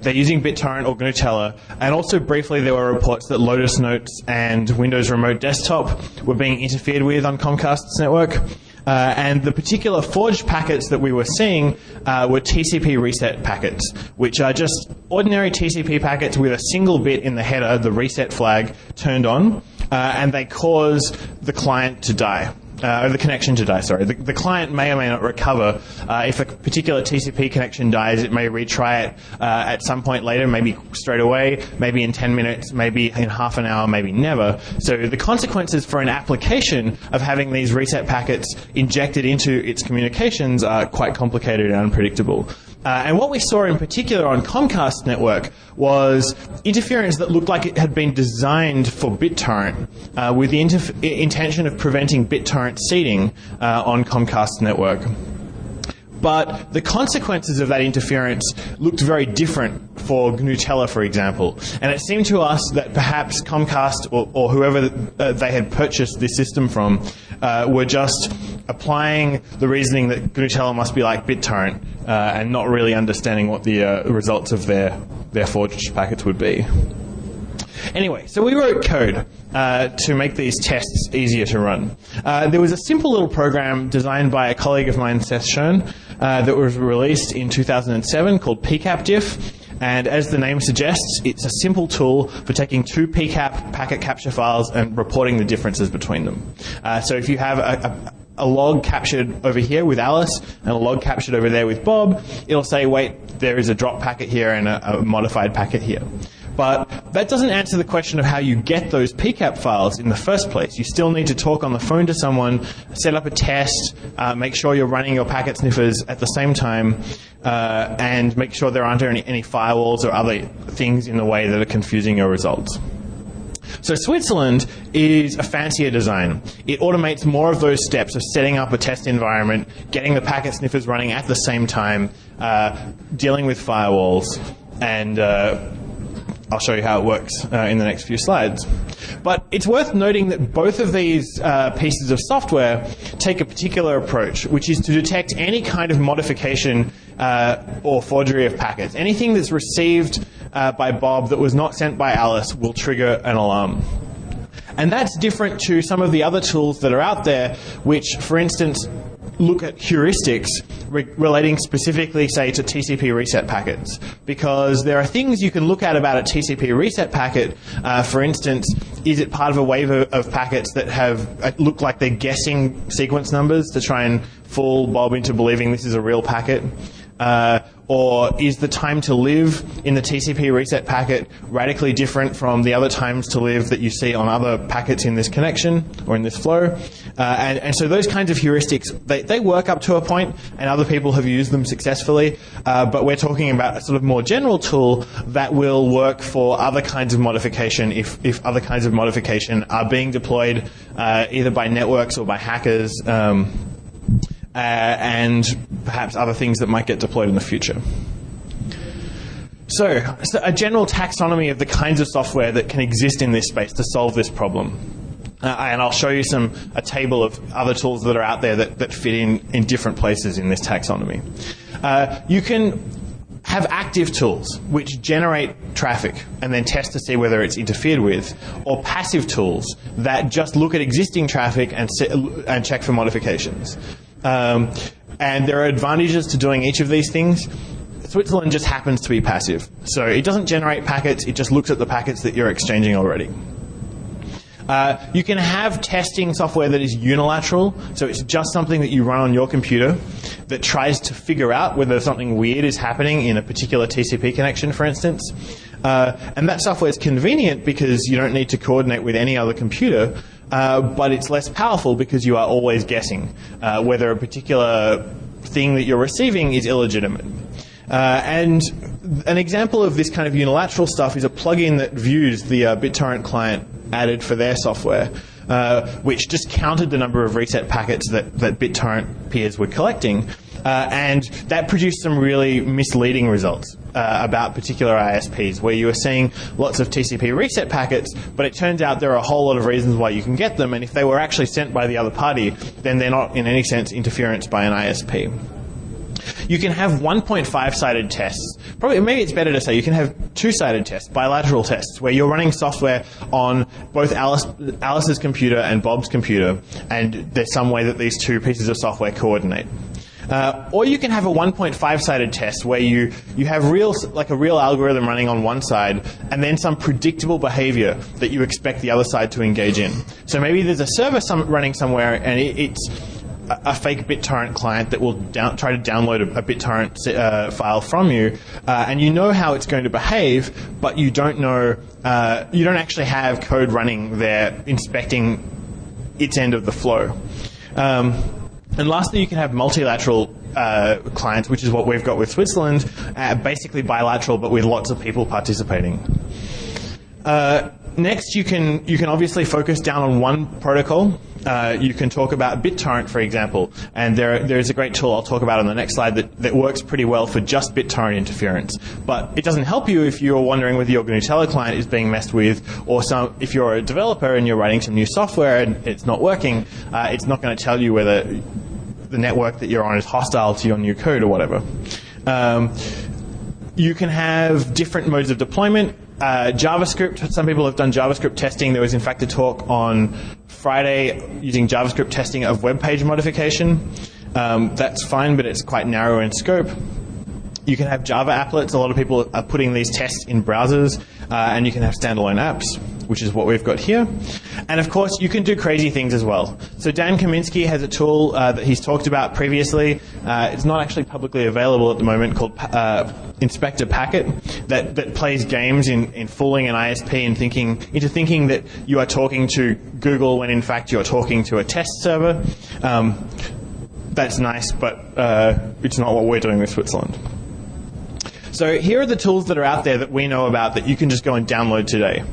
They're using BitTorrent or GNU, and also briefly there were reports that Lotus Notes and Windows Remote Desktop were being interfered with on Comcast's network. And the particular forged packets that we were seeing were TCP reset packets, which are just ordinary TCP packets with a single bit in the header, the reset flag, turned on, and they cause the client to die. or the connection to die, sorry. The client may or may not recover. If a particular TCP connection dies, it may retry it at some point later, maybe straight away, maybe in 10 minutes, maybe in half an hour, maybe never. So the consequences for an application of having these reset packets injected into its communications are quite complicated and unpredictable. And what we saw in particular on Comcast's network was interference that looked like it had been designed for BitTorrent with the intention of preventing BitTorrent seeding on Comcast's network. But the consequences of that interference looked very different for Gnutella, for example. And it seemed to us that perhaps Comcast or whoever they had purchased this system from were just applying the reasoning that Gnutella must be like BitTorrent and not really understanding what the results of their forged packets would be. Anyway, so we wrote code to make these tests easier to run. There was a simple little program designed by a colleague of mine, Seth Schoen, that was released in 2007 called PCAPDiff. And as the name suggests, it's a simple tool for taking two PCAP packet capture files and reporting the differences between them. So if you have a log captured over here with Alice and a log captured over there with Bob, it'll say, wait, there is a drop packet here and a modified packet here. But that doesn't answer the question of how you get those PCAP files in the first place. You still need to talk on the phone to someone, set up a test, make sure you're running your packet sniffers at the same time, and make sure there aren't any firewalls or other things in the way that are confusing your results. So Switzerland is a fancier design. It automates more of those steps of setting up a test environment, getting the packet sniffers running at the same time, dealing with firewalls, and I'll show you how it works in the next few slides. But it's worth noting that both of these pieces of software take a particular approach, which is to detect any kind of modification or forgery of packets. Anything that's received by Bob that was not sent by Alice will trigger an alarm. And that's different to some of the other tools that are out there, which, for instance, look at heuristics relating specifically, say, to TCP reset packets. Because there are things you can look at about a TCP reset packet. For instance, is it part of a wave of packets that have look like they're guessing sequence numbers to try and fool Bob into believing this is a real packet? Or is the time to live in the TCP reset packet radically different from the other times to live that you see on other packets in this connection or in this flow? And so those kinds of heuristics, they work up to a point, and other people have used them successfully. But we're talking about a sort of more general tool that will work for other kinds of modification if other kinds of modification are being deployed either by networks or by hackers. And perhaps other things that might get deployed in the future. So a general taxonomy of the kinds of software that can exist in this space to solve this problem. And I'll show you a table of other tools that are out there that fit in different places in this taxonomy. You can have active tools which generate traffic and then test to see whether it's interfered with, or passive tools that just look at existing traffic and check for modifications. And there are advantages to doing each of these things. Switzerland just happens to be passive. So it doesn't generate packets, it just looks at the packets that you're exchanging already. You can have testing software that is unilateral, so it's just something that you run on your computer that tries to figure out whether something weird is happening in a particular TCP connection, for instance. And that software is convenient because you don't need to coordinate with any other computer, but it's less powerful because you are always guessing whether a particular thing that you're receiving is illegitimate. And an example of this kind of unilateral stuff is a plugin that views the BitTorrent client added for their software, which just counted the number of reset packets that BitTorrent peers were collecting. And that produced some really misleading results about particular ISPs, where you were seeing lots of TCP reset packets, but it turns out there are a whole lot of reasons why you can get them, and if they were actually sent by the other party, then they're not in any sense interference by an ISP. You can have 1.5-sided tests. Maybe it's better to say you can have 2-sided tests, bilateral tests, where you're running software on both Alice's computer and Bob's computer, and there's some way that these two pieces of software coordinate. Or you can have a 1.5-sided test where you have a real algorithm running on one side and then some predictable behavior that you expect the other side to engage in. So maybe there's a server running somewhere and it's a fake BitTorrent client that will try to download a BitTorrent file from you, and you know how it's going to behave, but you don't know, you don't actually have code running there inspecting its end of the flow. And lastly, you can have multilateral clients, which is what we've got with Switzerland, basically bilateral, but with lots of people participating. Next, you can obviously focus down on one protocol. You can talk about BitTorrent, for example, and there is a great tool I'll talk about on the next slide that works pretty well for just BitTorrent interference. But it doesn't help you if you're wondering whether your Nutella client is being messed with, or if you're a developer and you're writing some new software and it's not working, it's not going to tell you whether the network that you're on is hostile to your new code or whatever. You can have different modes of deployment. JavaScript, some people have done JavaScript testing. There was in fact a talk on Friday using JavaScript testing of web page modification. That's fine, but it's quite narrow in scope. You can have Java applets. A lot of people are putting these tests in browsers, and you can have standalone apps, which is what we've got here. And of course, you can do crazy things as well. So Dan Kaminsky has a tool that he's talked about previously. It's not actually publicly available at the moment, called Inspector Packet, that plays games in fooling an ISP and into thinking that you are talking to Google when in fact you're talking to a test server. That's nice, but it's not what we're doing with Switzerland. So here are the tools that are out there that we know about that you can just go and download today.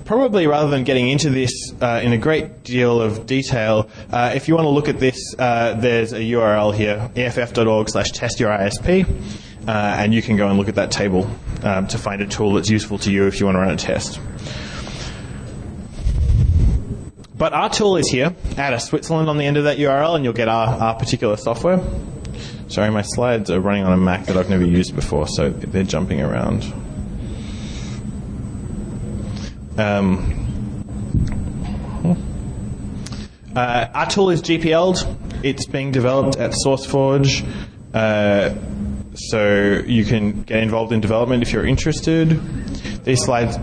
Probably rather than getting into this in a great deal of detail, if you want to look at this, there's a URL here, eff.org/testYourISP, and you can go and look at that table to find a tool that's useful to you if you want to run a test. But our tool is here. Add a Switzerland on the end of that URL and you'll get our particular software. Sorry, my slides are running on a Mac that I've never used before, so they're jumping around. Our tool is GPL'd. It's being developed at SourceForge, so you can get involved in development if you're interested. These slides,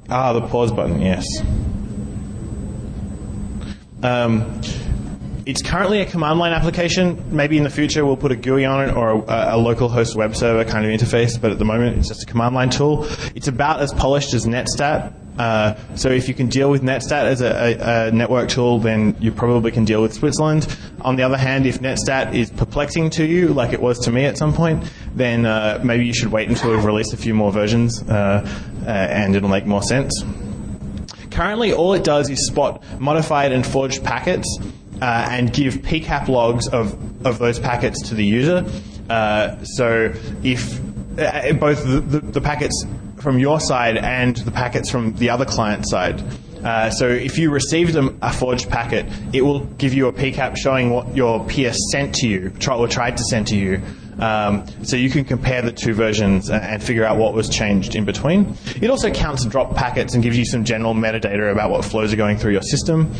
the pause button, yes. It's currently a command line application. Maybe in the future we'll put a GUI on it or a local host web server kind of interface, but at the moment it's just a command line tool. It's about as polished as Netstat. So if you can deal with Netstat as a network tool, then you probably can deal with Switzerland. On the other hand, if Netstat is perplexing to you, like it was to me at some point, then maybe you should wait until we've released a few more versions and it'll make more sense. Currently, all it does is spot modified and forged packets and give PCAP logs of those packets to the user. So if both the packets from your side and the packets from the other client side. So if you received a forged packet, it will give you a PCAP showing what your peer sent to you, or tried to send to you. So you can compare the two versions and figure out what was changed in between. It also counts drop packets and gives you some general metadata about what flows are going through your system.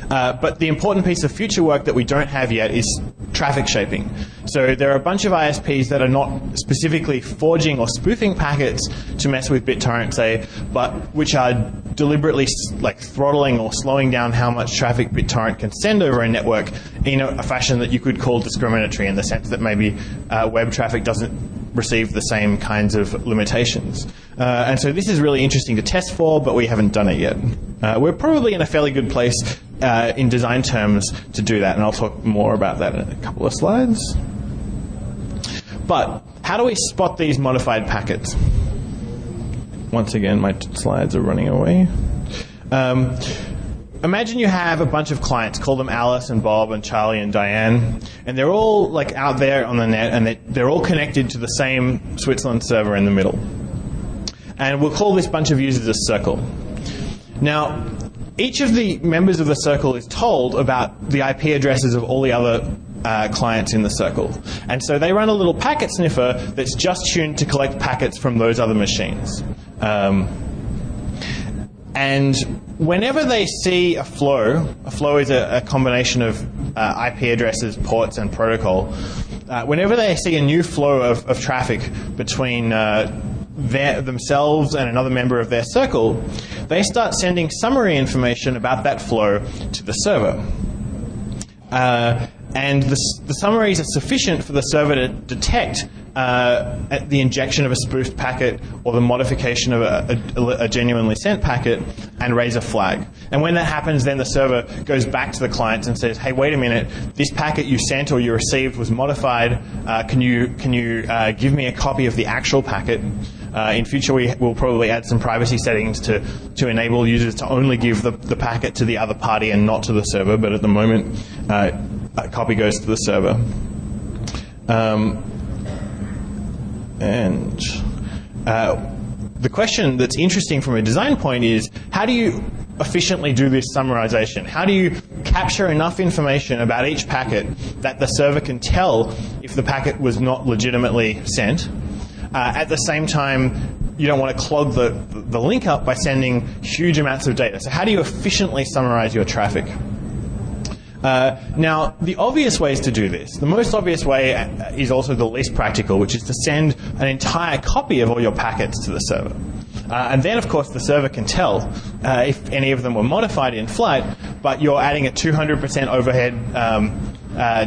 But the important piece of future work that we don't have yet is traffic shaping. So there are a bunch of ISPs that are not specifically forging or spoofing packets to mess with BitTorrent, say, but which are deliberately throttling or slowing down how much traffic BitTorrent can send over a network in a fashion that you could call discriminatory, in the sense that maybe web traffic doesn't receive the same kinds of limitations. And so this is really interesting to test for, but we haven't done it yet. We're probably in a fairly good place in design terms to do that, and I'll talk more about that in a couple of slides. But how do we spot these modified packets? Once again, my slides are running away. Imagine you have a bunch of clients, call them Alice and Bob and Charlie and Diane, and they're all out there on the net, and they're all connected to the same Switzerland server in the middle. And we'll call this bunch of users a circle. Now, each of the members of the circle is told about the IP addresses of all the other clients in the circle. And so they run a little packet sniffer that's just tuned to collect packets from those other machines. And whenever they see a flow is a combination of IP addresses, ports, and protocol. Whenever they see a new flow of traffic between themselves and another member of their circle, they start sending summary information about that flow to the server. And the summaries are sufficient for the server to detect the injection of a spoofed packet or the modification of a genuinely sent packet and raise a flag. And when that happens, then the server goes back to the clients and says, hey, wait a minute, this packet you sent or you received was modified. Can you give me a copy of the actual packet? In future, we will probably add some privacy settings to enable users to only give the packet to the other party and not to the server. But at the moment, a copy goes to the server. And the question that's interesting from a design point is, how do you efficiently do this summarization? How do you capture enough information about each packet that the server can tell if the packet was not legitimately sent? At the same time, you don't want to clog the link up by sending huge amounts of data. So how do you efficiently summarize your traffic? Now, the obvious ways to do this, the most obvious way is also the least practical, which is to send an entire copy of all your packets to the server. And then, of course, the server can tell if any of them were modified in flight, but you're adding a 200% overhead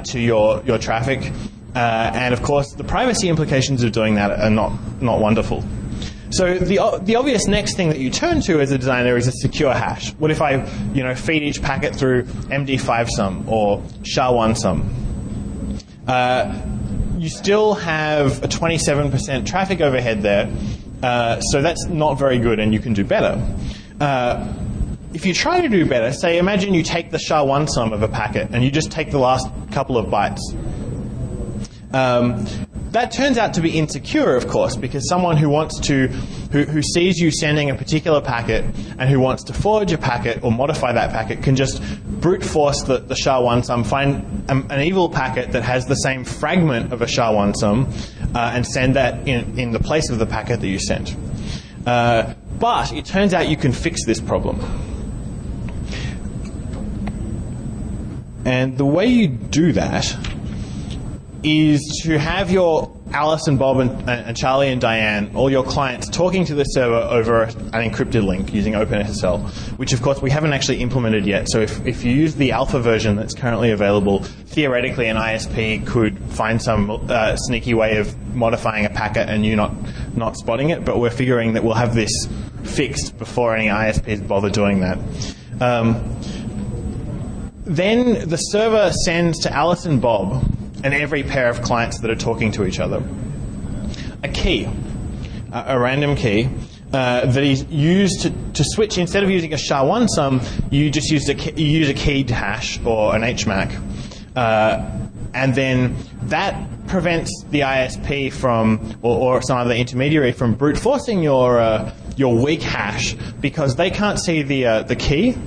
to your traffic. And, of course, the privacy implications of doing that are not wonderful. So the obvious next thing that you turn to as a designer is a secure hash. What if I feed each packet through MD5 sum or SHA-1 sum? You still have a 27% traffic overhead there, so that's not very good, and you can do better. If you try to do better, say imagine you take the SHA-1 sum of a packet and you just take the last couple of bytes. That turns out to be insecure, of course, because someone who sees you sending a particular packet and who wants to forge a packet or modify that packet can just brute force the SHA-1 sum, find an evil packet that has the same fragment of a SHA-1 sum, and send that in the place of the packet that you sent. But it turns out you can fix this problem. And the way you do that is to have your Alice and Bob and Charlie and Diane, all your clients, talking to the server over an encrypted link using OpenSSL, which of course we haven't actually implemented yet. So if you use the alpha version that's currently available, theoretically an ISP could find some sneaky way of modifying a packet and you not spotting it, but we're figuring that we'll have this fixed before any ISPs bother doing that. Then the server sends to Alice and Bob and every pair of clients that are talking to each other a key, a random key that is used to switch. Instead of using a SHA-1 sum, you just use a keyed hash or an HMAC, and then that prevents the ISP from or some other intermediary from brute forcing your weak hash, because they can't see the key,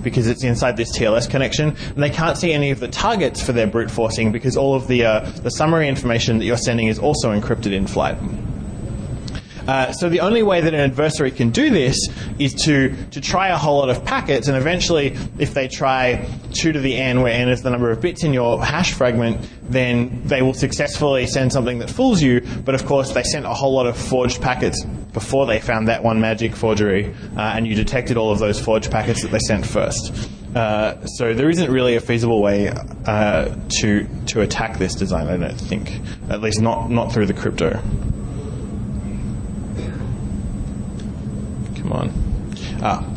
because it's inside this TLS connection, and they can't see any of the targets for their brute forcing because all of the summary information that you're sending is also encrypted in flight. So the only way that an adversary can do this is to try a whole lot of packets, and eventually if they try 2 to the n, where n is the number of bits in your hash fragment, then they will successfully send something that fools you, but of course they sent a whole lot of forged packets before they found that one magic forgery, and you detected all of those forged packets that they sent first. So there isn't really a feasible way to attack this design, I don't think, at least not through the crypto. Come on.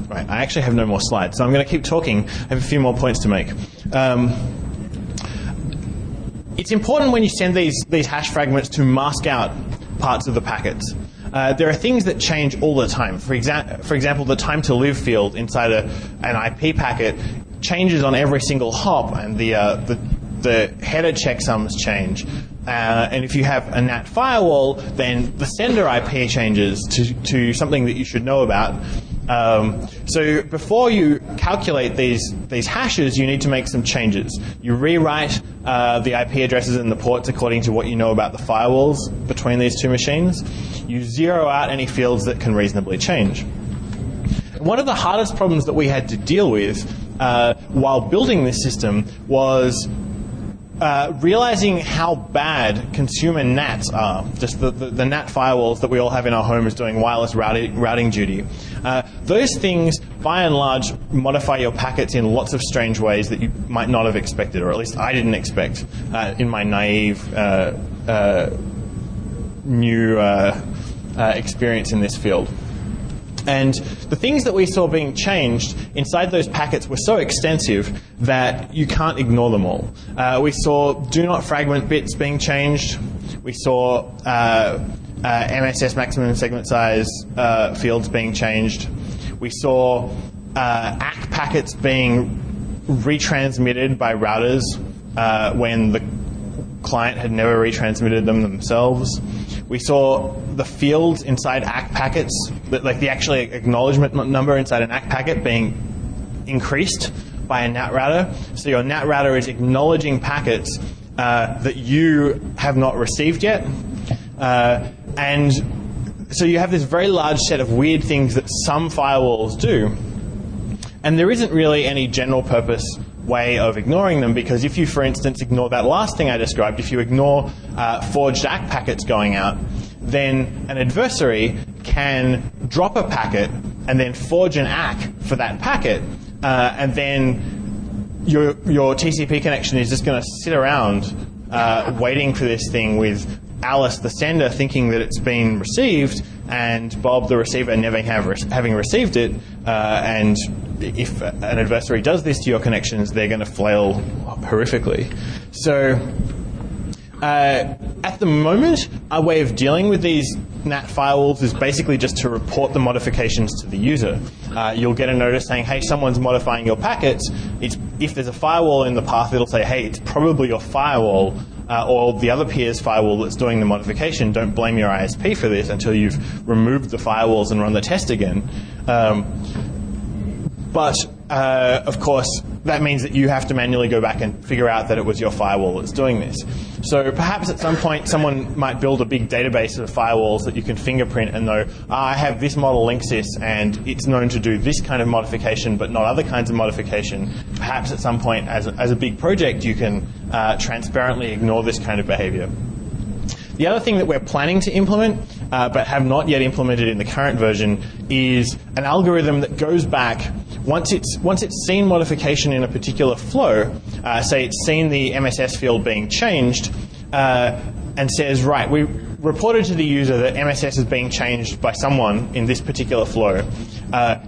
Right, I actually have no more slides, so I'm going to keep talking. I have a few more points to make. It's important when you send these hash fragments to mask out parts of the packets. There are things that change all the time. For example, the time to live field inside an IP packet changes on every single hop, and the header checksums change. And if you have a NAT firewall, then the sender IP changes to something that you should know about. So before you calculate these hashes, you need to make some changes. You rewrite the IP addresses and the ports according to what you know about the firewalls between these two machines. You zero out any fields that can reasonably change. One of the hardest problems that we had to deal with while building this system was realizing how bad consumer NATs are, just the NAT firewalls that we all have in our homes doing wireless routing duty. Those things, by and large, modify your packets in lots of strange ways that you might not have expected, or at least I didn't expect in my naive new experience in this field. And the things that we saw being changed inside those packets were so extensive that you can't ignore them all. We saw do not fragment bits being changed. We saw MSS maximum segment size fields being changed. We saw ACK packets being retransmitted by routers when the client had never retransmitted them themselves. We saw the fields inside ACK packets, like the actual acknowledgement number inside an ACK packet being increased by a NAT router. So your NAT router is acknowledging packets that you have not received yet. And so you have this very large set of weird things that some firewalls do. And there isn't really any general purpose way of ignoring them, because if you, for instance, ignore that last thing I described, if you ignore forged ACK packets going out, then an adversary can drop a packet and then forge an ACK for that packet, and then your TCP connection is just going to sit around waiting for this thing with Alice, the sender, thinking that it's been received, and Bob, the receiver, never having received it. And if an adversary does this to your connections, they're going to flail horrifically. So at the moment, our way of dealing with these NAT firewalls is basically just to report the modifications to the user. You'll get a notice saying, hey, someone's modifying your packets. If there's a firewall in the path, it'll say, hey, it's probably your firewall or the other peer's firewall that's doing the modification. Don't blame your ISP for this until you've removed the firewalls and run the test again. But of course, that means that you have to manually go back and figure out that it was your firewall that's doing this. So perhaps at some point, someone might build a big database of firewalls that you can fingerprint and know, I have this model Linksys, and it's known to do this kind of modification, but not other kinds of modification. Perhaps at some point, as a big project, you can transparently ignore this kind of behavior. The other thing that we're planning to implement, but have not yet implemented in the current version, is an algorithm that goes back once it's seen modification in a particular flow. Say it's seen the MSS field being changed, and says, right, we reported to the user that MSS is being changed by someone in this particular flow.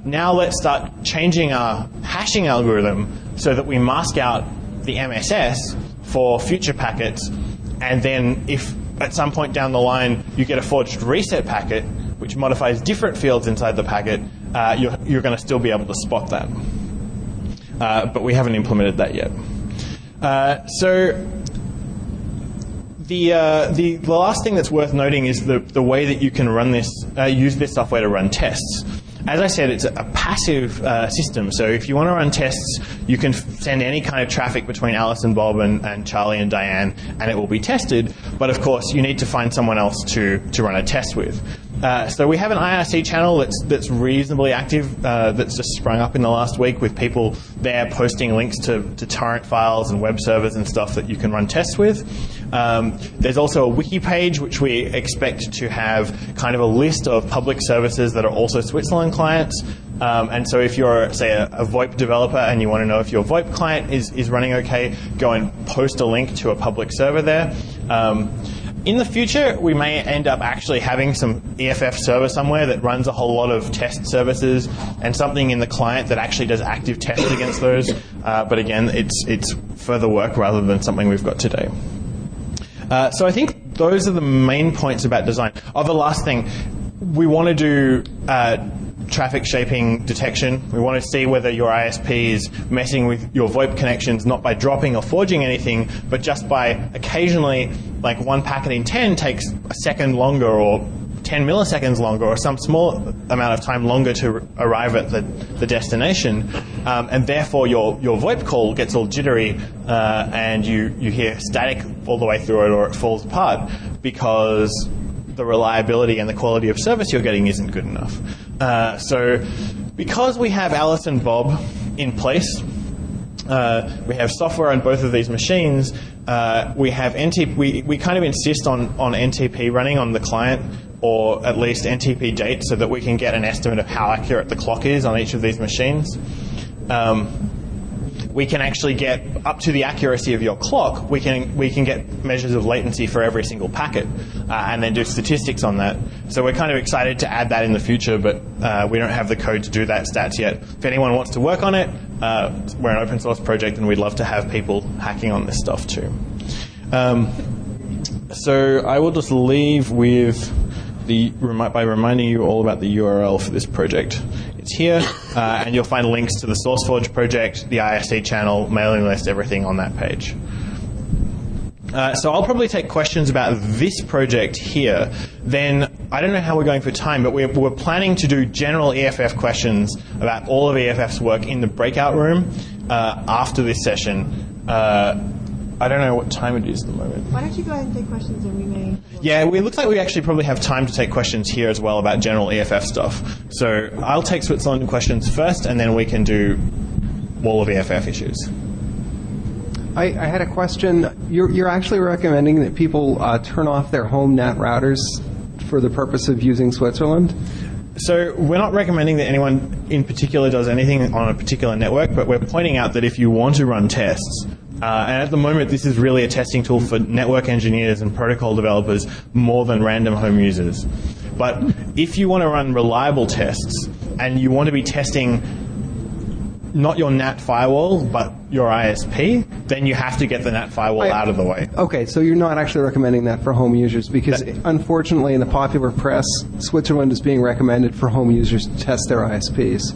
Now let's start changing our hashing algorithm so that we mask out the MSS for future packets, and then if at some point down the line you get a forged reset packet which modifies different fields inside the packet, you're going to still be able to spot that. But we haven't implemented that yet. So the last thing that's worth noting is the way that you can run this, use this software to run tests. As I said, it's a passive system, so if you want to run tests, you can send any kind of traffic between Alice and Bob and Charlie and Diane, and it will be tested. But of course, you need to find someone else to run a test with. So we have an IRC channel that's reasonably active, that's just sprung up in the last week with people there posting links to torrent files and web servers and stuff that you can run tests with. There's also a wiki page which we expect to have kind of a list of public services that are also Switzerland clients. And so if you're, say, a VoIP developer and you want to know if your VoIP client is running okay, go and post a link to a public server there. In the future, we may end up actually having some EFF server somewhere that runs a whole lot of test services and something in the client that actually does active tests against those. But again, it's further work rather than something we've got today. So I think those are the main points about design. Oh, the last thing, we want to do traffic shaping detection. We want to see whether your ISP is messing with your VoIP connections, not by dropping or forging anything, but just by occasionally, like one packet in 10 takes a second longer or 10 milliseconds longer or some small amount of time longer to arrive at the destination. And therefore your VoIP call gets all jittery and you hear static all the way through it, or it falls apart because the reliability and the quality of service you're getting isn't good enough. So because we have Alice and Bob in place, we have software on both of these machines. We have NTP. We kind of insist on NTP running on the client, or at least NTP date, so that we can get an estimate of how accurate the clock is on each of these machines. We can actually get up to the accuracy of your clock. We can get measures of latency for every single packet, and then do statistics on that. So we're kind of excited to add that in the future, but we don't have the code to do that stats yet. If anyone wants to work on it, we're an open source project, and we'd love to have people hacking on this stuff too. So I will just leave with by reminding you all about the URL for this project. It's here, and you'll find links to the SourceForge project, the IRC channel, mailing list, everything on that page. So I'll probably take questions about this project here. Then, I don't know how we're going for time, but we're planning to do general EFF questions about all of EFF's work in the breakout room after this session. I don't know what time it is at the moment. Why don't you go ahead and take questions and we may... Yeah, it looks like we actually probably have time to take questions here as well about general EFF stuff. So I'll take Switzerland questions first, and then we can do all of EFF issues. I had a question. You're actually recommending that people turn off their home NAT routers for the purpose of using Switzerland? So we're not recommending that anyone in particular does anything on a particular network, but we're pointing out that if you want to run tests, and at the moment this is really a testing tool for network engineers and protocol developers more than random home users. But if you want to run reliable tests and you want to be testing not your NAT firewall, but your ISP, then you have to get the NAT firewall out of the way. Okay, so you're not actually recommending that for home users, because unfortunately in the popular press, Switzerland is being recommended for home users to test their ISPs.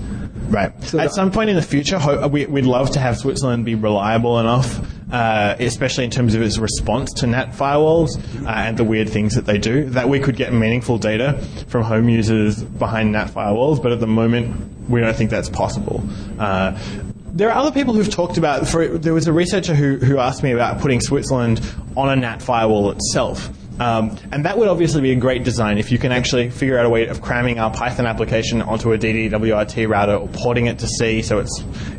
Right. So at some point in the future, we'd love to have Switzerland be reliable enough, especially in terms of its response to NAT firewalls and the weird things that they do, that we could get meaningful data from home users behind NAT firewalls, but at the moment, we don't think that's possible. There are other people who've talked about, there was a researcher who asked me about putting Switzerland on a NAT firewall itself. And that would obviously be a great design if you can actually figure out a way of cramming our Python application onto a DDWRT router or porting it to C so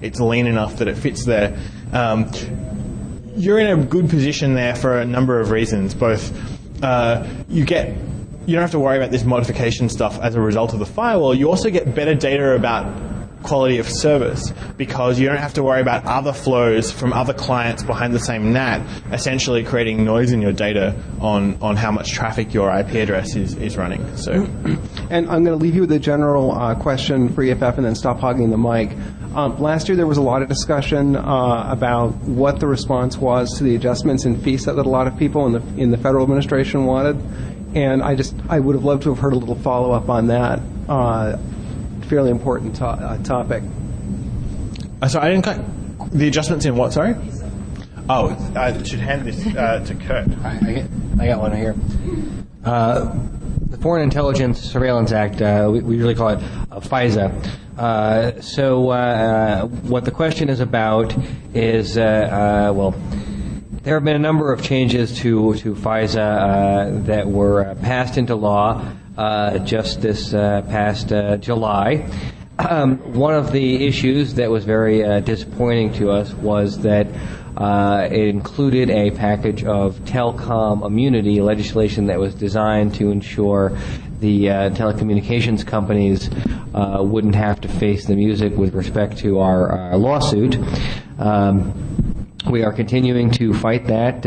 it's lean enough that it fits there. You're in a good position there for a number of reasons. Both you don't have to worry about this modification stuff as a result of the firewall. You also get better data about quality of service because you don't have to worry about other flows from other clients behind the same NAT essentially creating noise in your data on how much traffic your IP address is running. So, and I'm going to leave you with a general question for EFF and then stop hogging the mic. Last year there was a lot of discussion about what the response was to the adjustments in FISA that a lot of people in the federal administration wanted, and I would have loved to have heard a little follow-up on that. Fairly important topic. So I didn't cut the adjustments in what? Sorry. Oh, I should hand this to Kurt. I got one right here. The Foreign Intelligence Surveillance Act. We usually call it FISA. So what the question is about is well, there have been a number of changes to FISA that were passed into law just this past July. One of the issues that was very disappointing to us was that it included a package of telecom immunity legislation that was designed to ensure the telecommunications companies wouldn't have to face the music with respect to our lawsuit. We are continuing to fight that.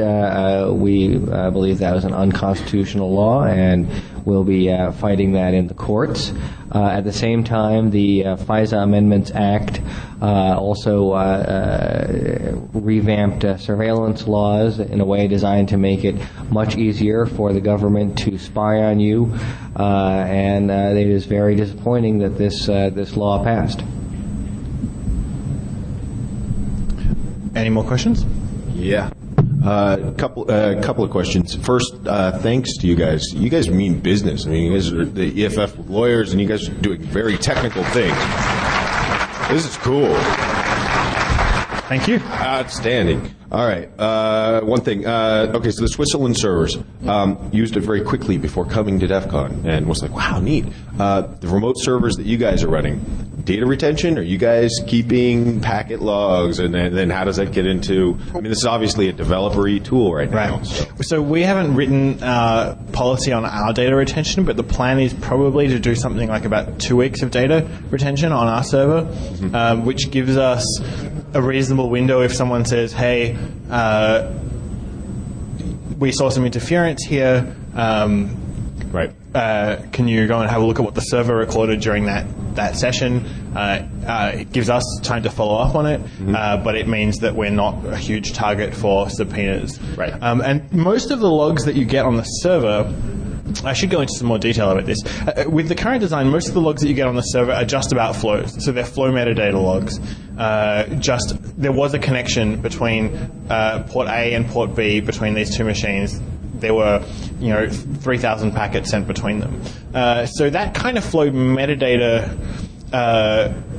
We believe that was an unconstitutional law, and we'll be fighting that in the courts. At the same time, the FISA Amendments Act also revamped surveillance laws in a way designed to make it much easier for the government to spy on you, and it is very disappointing that this law passed. Any more questions? Yeah. Couple of questions. First, thanks to you guys. You guys mean business. I mean, you guys are the EFF lawyers, and you guys are doing very technical things. This is cool. Thank you. Outstanding. All right. One thing. Okay, so the Switzerland servers used it very quickly before coming to DEFCON and was like, wow, neat. The remote servers that you guys are running, data retention? Are you guys keeping packet logs? And then how does that get into... I mean, this is obviously a developer-y tool right now. So we haven't written policy on our data retention, but the plan is probably to do something like about 2 weeks of data retention on our server, which gives us a reasonable window if someone says, hey, we saw some interference here. Can you go and have a look at what the server recorded during that session? It gives us time to follow up on it, but it means that we're not a huge target for subpoenas. And most of the logs that you get on the server, I should go into some more detail about this. With the current design, most of the logs that you get on the server are just about flows. So they're flow metadata logs. There was a connection between port A and port B between these two machines. There were, 3,000 packets sent between them. So that kind of flow metadata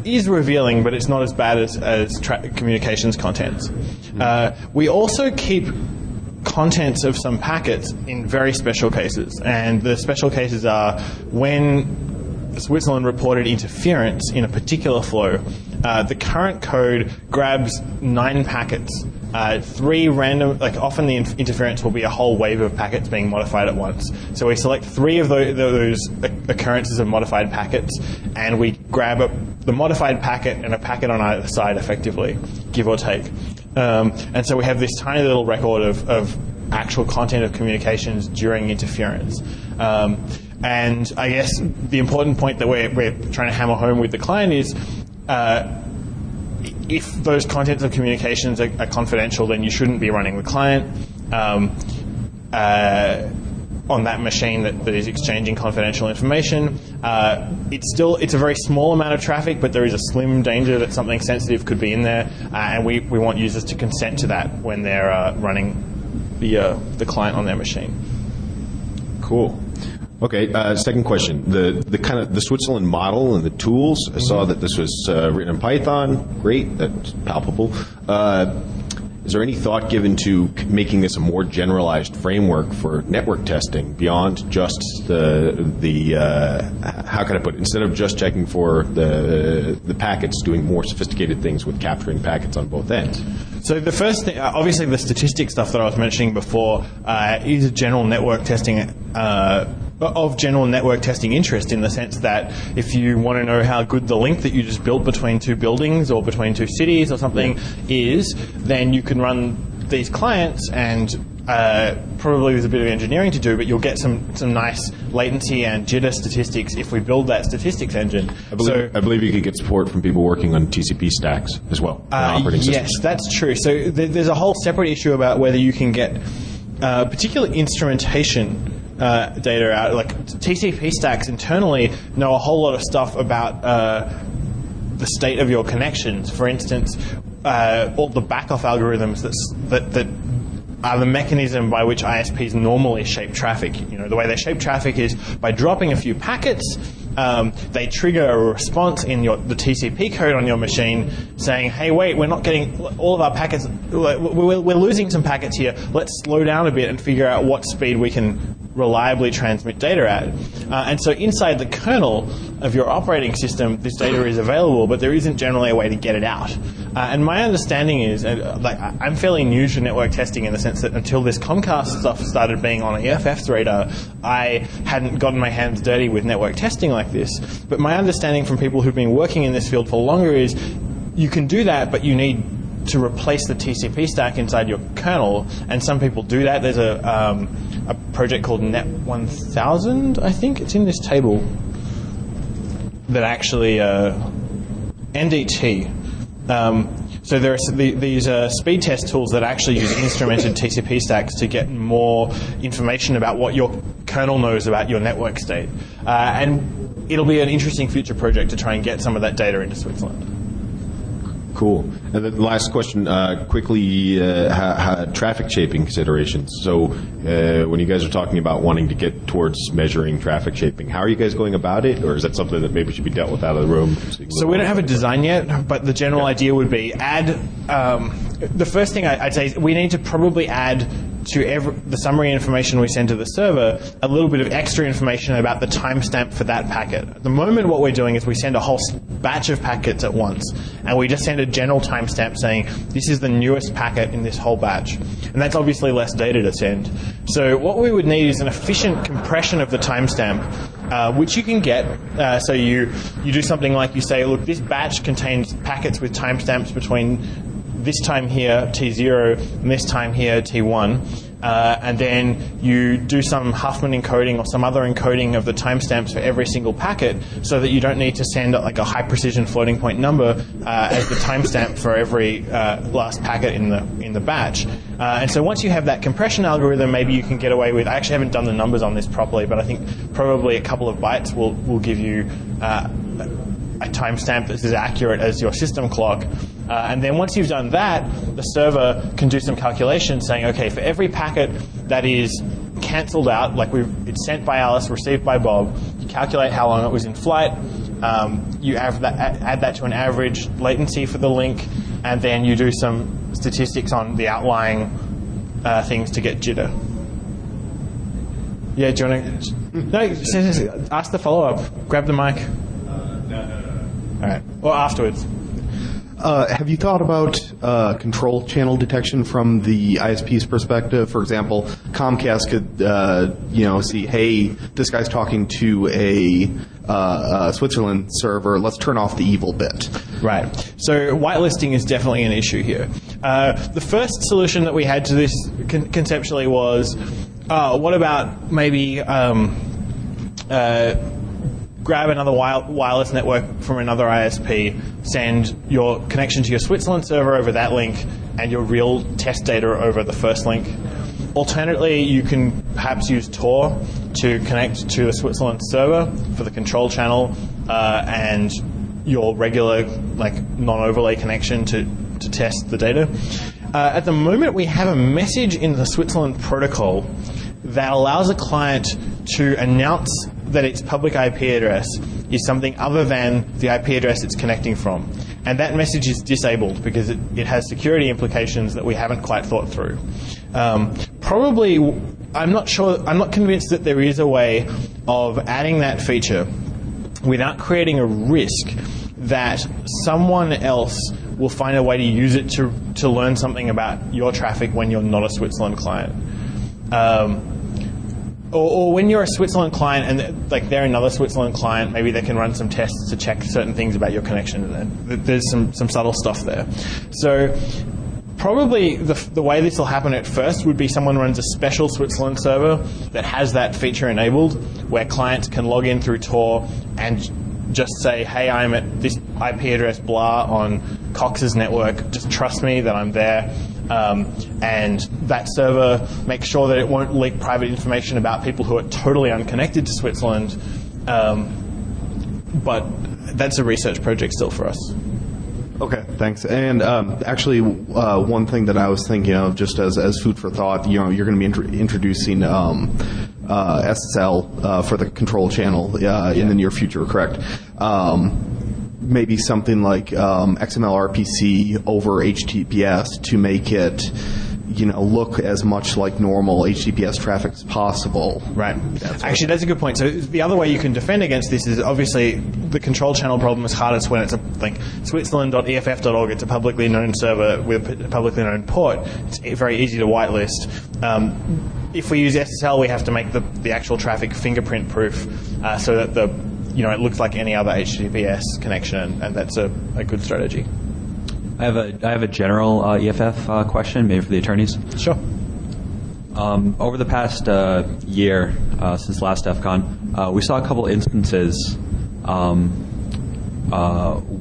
is revealing, but it's not as bad as communications contents. We also keep contents of some packets in very special cases, and the special cases are when Switzerland reported interference in a particular flow. The current code grabs 9 packets. 3 random, often the interference will be a whole wave of packets being modified at once. So we select 3 of those occurrences of modified packets, and we grab the modified packet and a packet on either side effectively, give or take. And so we have this tiny little record of actual content of communications during interference. And I guess the important point that we're trying to hammer home with the client is if those contents of communications are confidential, then you shouldn't be running the client on that machine that is exchanging confidential information. It's a very small amount of traffic, but there is a slim danger that something sensitive could be in there, and we want users to consent to that when they're running the client on their machine. Cool. Okay, second question. The Switzerland model and the tools, I saw that this was written in Python. Great, that's palpable. Is there any thought given to making this a more generalized framework for network testing beyond just how can I put it? Instead of just checking for the packets, doing more sophisticated things with capturing packets on both ends? So the first thing, obviously the statistics stuff that I was mentioning before is general network testing of general network testing interest, in the sense that if you want to know how good the link that you just built between 2 buildings or between 2 cities or something is, then you can run these clients, and probably there's a bit of engineering to do, but you'll get some nice latency and jitter statistics if we build that statistics engine. I believe you could get support from people working on TCP stacks as well. Operating systems. Yes, that's true. So there's a whole separate issue about whether you can get particular instrumentation data out. Like TCP stacks internally know a whole lot of stuff about the state of your connections. For instance, all the backoff algorithms that are the mechanism by which ISPs normally shape traffic. The way they shape traffic is by dropping a few packets. They trigger a response in the TCP code on your machine saying, hey, wait, we're not getting all of our packets, we're losing some packets here. Let's slow down a bit and figure out what speed we can reliably transmit data at. And so inside the kernel of your operating system, this data is available, but there isn't generally a way to get it out. And my understanding is, I'm fairly new to network testing in the sense that until this Comcast stuff started being on EFF's radar, I hadn't gotten my hands dirty with network testing like this. But my understanding from people who've been working in this field for longer is you can do that, but you need to replace the TCP stack inside your kernel, and some people do that. There's a project called Net 1000, I think. It's in this table that actually... NDT. So there are these speed test tools that actually use instrumented TCP stacks to get more information about what your kernel knows about your network state. And it'll be an interesting future project to try and get some of that data into Switzerland. Cool. And then the last question, quickly, traffic shaping considerations. So when you guys are talking about wanting to get towards measuring traffic shaping, how are you guys going about it? Or is that something that maybe should be dealt with out of the room? So we don't have a design yet, but the general idea would be the first thing I'd say is we need to probably add to the summary information we send to the server a little bit of extra information about the timestamp for that packet. At the moment, what we're doing is we send a whole batch of packets at once, and we just send a general timestamp saying this is the newest packet in this whole batch. And that's obviously less data to send. So what we would need is an efficient compression of the timestamp, which you can get. So you do something like you say, look, this batch contains packets with timestamps between this time here, T0, and this time here, T1. And then you do some Hofmann encoding or some other encoding of the timestamps for every single packet so that you don't need to send like a high-precision floating point number as the timestamp for every last packet in the batch. And so once you have that compression algorithm, maybe you can get away with, I actually haven't done the numbers on this properly, but I think probably a couple of bytes will give you a timestamp that's as accurate as your system clock. And then once you've done that, the server can do some calculations saying, okay, for every packet that is cancelled out, like it's sent by Alice, received by Bob, you calculate how long it was in flight, you add that to an average latency for the link, and then you do some statistics on the outlying things to get jitter. Yeah, do you want to? No, ask the follow-up. Grab the mic. All right. Or afterwards. Have you thought about control channel detection from the ISP's perspective? For example, Comcast could, see, hey, this guy's talking to a Switzerland server. Let's turn off the evil bit. Right. So whitelisting is definitely an issue here. The first solution that we had to this conceptually was, what about maybe grab another wireless network from another ISP, send your connection to your Switzerland server over that link, and your real test data over the first link. Alternatively, you can perhaps use Tor to connect to the Switzerland server for the control channel and your regular non-overlay connection to test the data. At the moment, we have a message in the Switzerland protocol that allows a client to announce that its public IP address is something other than the IP address it's connecting from. And that message is disabled because it has security implications that we haven't quite thought through. Probably, I'm not convinced that there is a way of adding that feature without creating a risk that someone else will find a way to use it to learn something about your traffic when you're not a Switzerland client. Or when you're a Switzerland client and they're another Switzerland client, maybe they can run some tests to check certain things about your connection. And there's some subtle stuff there. So probably the way this will happen at first would be someone runs a special Switzerland server that has that feature enabled, where clients can log in through Tor and just say, hey, I'm at this IP address blah on Cox's network. Just trust me that I'm there. And that server makes sure that it won't leak private information about people who are totally unconnected to Switzerland. But that's a research project still for us. Okay, thanks. And actually, one thing that I was thinking of, just as food for thought, you're going to be introducing SSL for the control channel in the near future, correct? Maybe something like XML RPC over HTTPS to make it, look as much like normal HTTPS traffic as possible. Right. Actually, that's a good point. So the other way you can defend against this is obviously the control channel problem is hardest when it's Switzerland.eff.org. It's a publicly known server with a publicly known port. It's very easy to whitelist. If we use SSL, we have to make the actual traffic fingerprint proof so that it looks like any other HTTPS connection, and that's a good strategy. I have a general EFF question, maybe for the attorneys. Sure. Over the past year, since last DEFCON, we saw a couple instances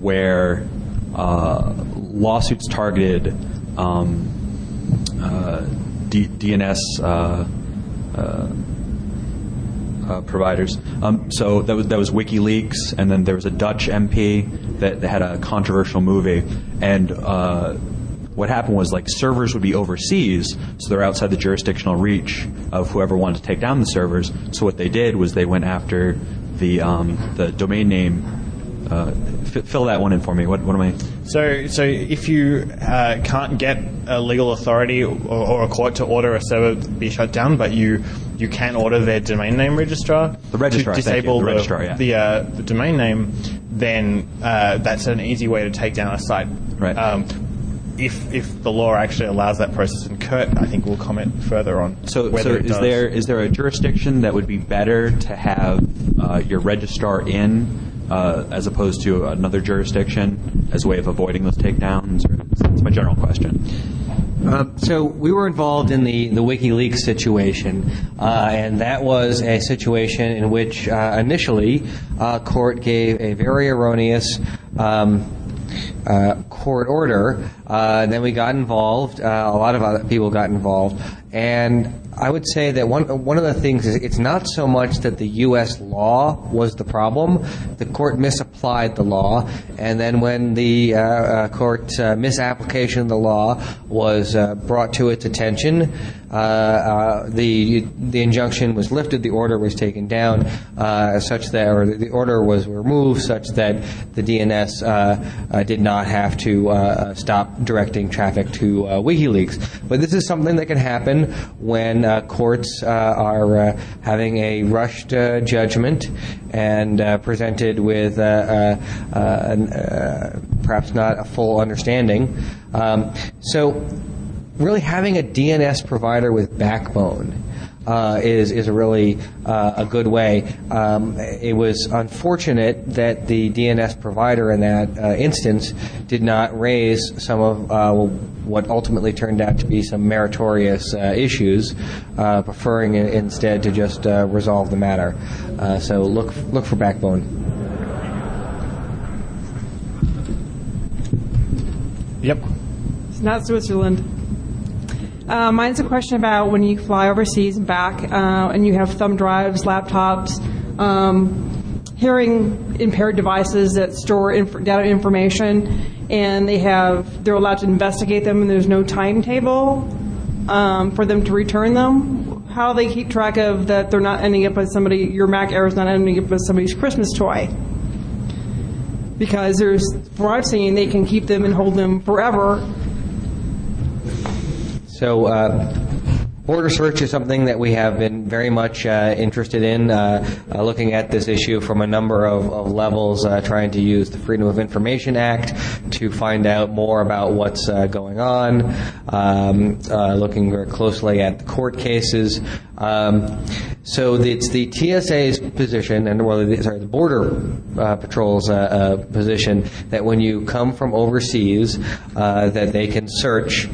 where lawsuits targeted DNS providers. So that was WikiLeaks, and then there was a Dutch MP that had a controversial movie, and what happened was, like, servers would be overseas, so they're outside the jurisdictional reach of whoever wanted to take down the servers. So what they did was they went after the domain name. Fill that one in for me. What am I? So if you can't get a legal authority or a court to order a server be shut down, but you can order their domain name registrar, to disable the domain name, then that's an easy way to take down a site. Right. If the law actually allows that process, and Kurt, I think, will comment further on whether it does. Is there a jurisdiction that would be better to have your registrar in as opposed to another jurisdiction as a way of avoiding those takedowns? That's my general question. So we were involved in the WikiLeaks situation, and that was a situation in which initially court gave a very erroneous court order. Then we got involved. A lot of other people got involved, and I would say that one of the things is it's not so much that the U.S. law was the problem. The court misapplied the law, and then when the court's misapplication of the law was brought to its attention, the injunction was lifted, the order was taken down, such that, or the order was removed such that the DNS did not have to stop directing traffic to WikiLeaks. But this is something that can happen when courts are having a rushed judgment and presented with perhaps not a full understanding. So really having a DNS provider with backbone is a really a good way. It was unfortunate that the DNS provider in that instance did not raise some of what ultimately turned out to be some meritorious issues, preferring instead to just resolve the matter. So look for backbone. Yep. It's not Switzerland. Mine's a question about when you fly overseas and back, and you have thumb drives, laptops, hearing impaired devices that store data information, and they're allowed to investigate them, and there's no timetable for them to return them. How they keep track of that they're not ending up with your Mac error is not ending up with somebody's Christmas toy. Because from what I've seen, they can keep them and hold them forever. So border search is something that we have been very much interested in, looking at this issue from a number of levels, trying to use the Freedom of Information Act to find out more about what's going on, looking very closely at the court cases. So it's the TSA's position, the Border Patrol's position, that when you come from overseas, that they can search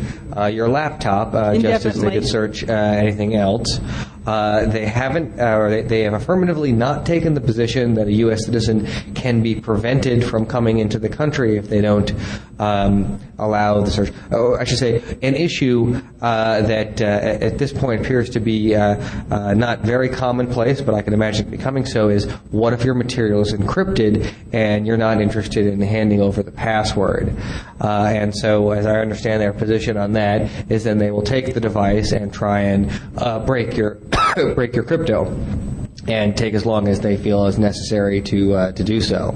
your laptop just as they could search anything else. They haven't, or they have affirmatively not taken the position that a U.S. citizen can be prevented from coming into the country if they don't allow the search. I should say, an issue that at this point appears to be not very commonplace, but I can imagine becoming so, is what if your material is encrypted and you're not interested in handing over the password? And so, as I understand their position on that, is then they will take the device and try and break your crypto, and take as long as they feel is necessary to do so.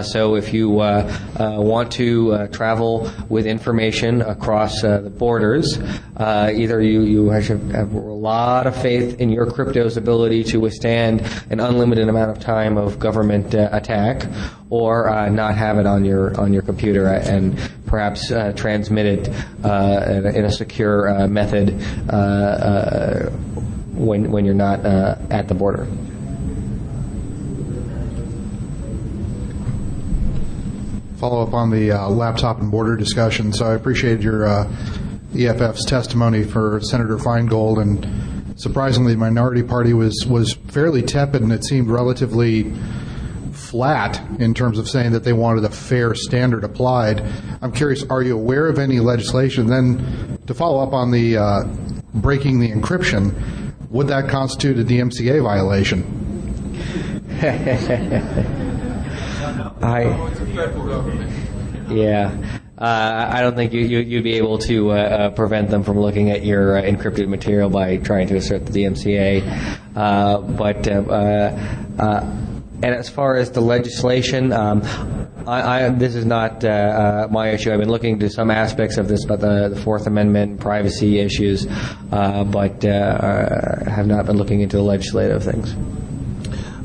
So if you want to travel with information across the borders, either you have a lot of faith in your crypto's ability to withstand an unlimited amount of time of government attack, or not have it on your computer and perhaps transmit it in a secure method when you're not at the border. Follow up on the laptop and border discussion. So I appreciated your EFF's testimony for Senator Feingold, and surprisingly, the minority party was fairly tepid, and it seemed relatively flat in terms of saying that they wanted a fair standard applied. I'm curious, are you aware of any legislation? Then to follow up on the breaking the encryption, would that constitute a DMCA violation? I don't think you'd be able to prevent them from looking at your encrypted material by trying to assert the DMCA. And as far as the legislation, this is not my issue. I've been looking into some aspects of this, about the Fourth Amendment and privacy issues, but have not been looking into the legislative things.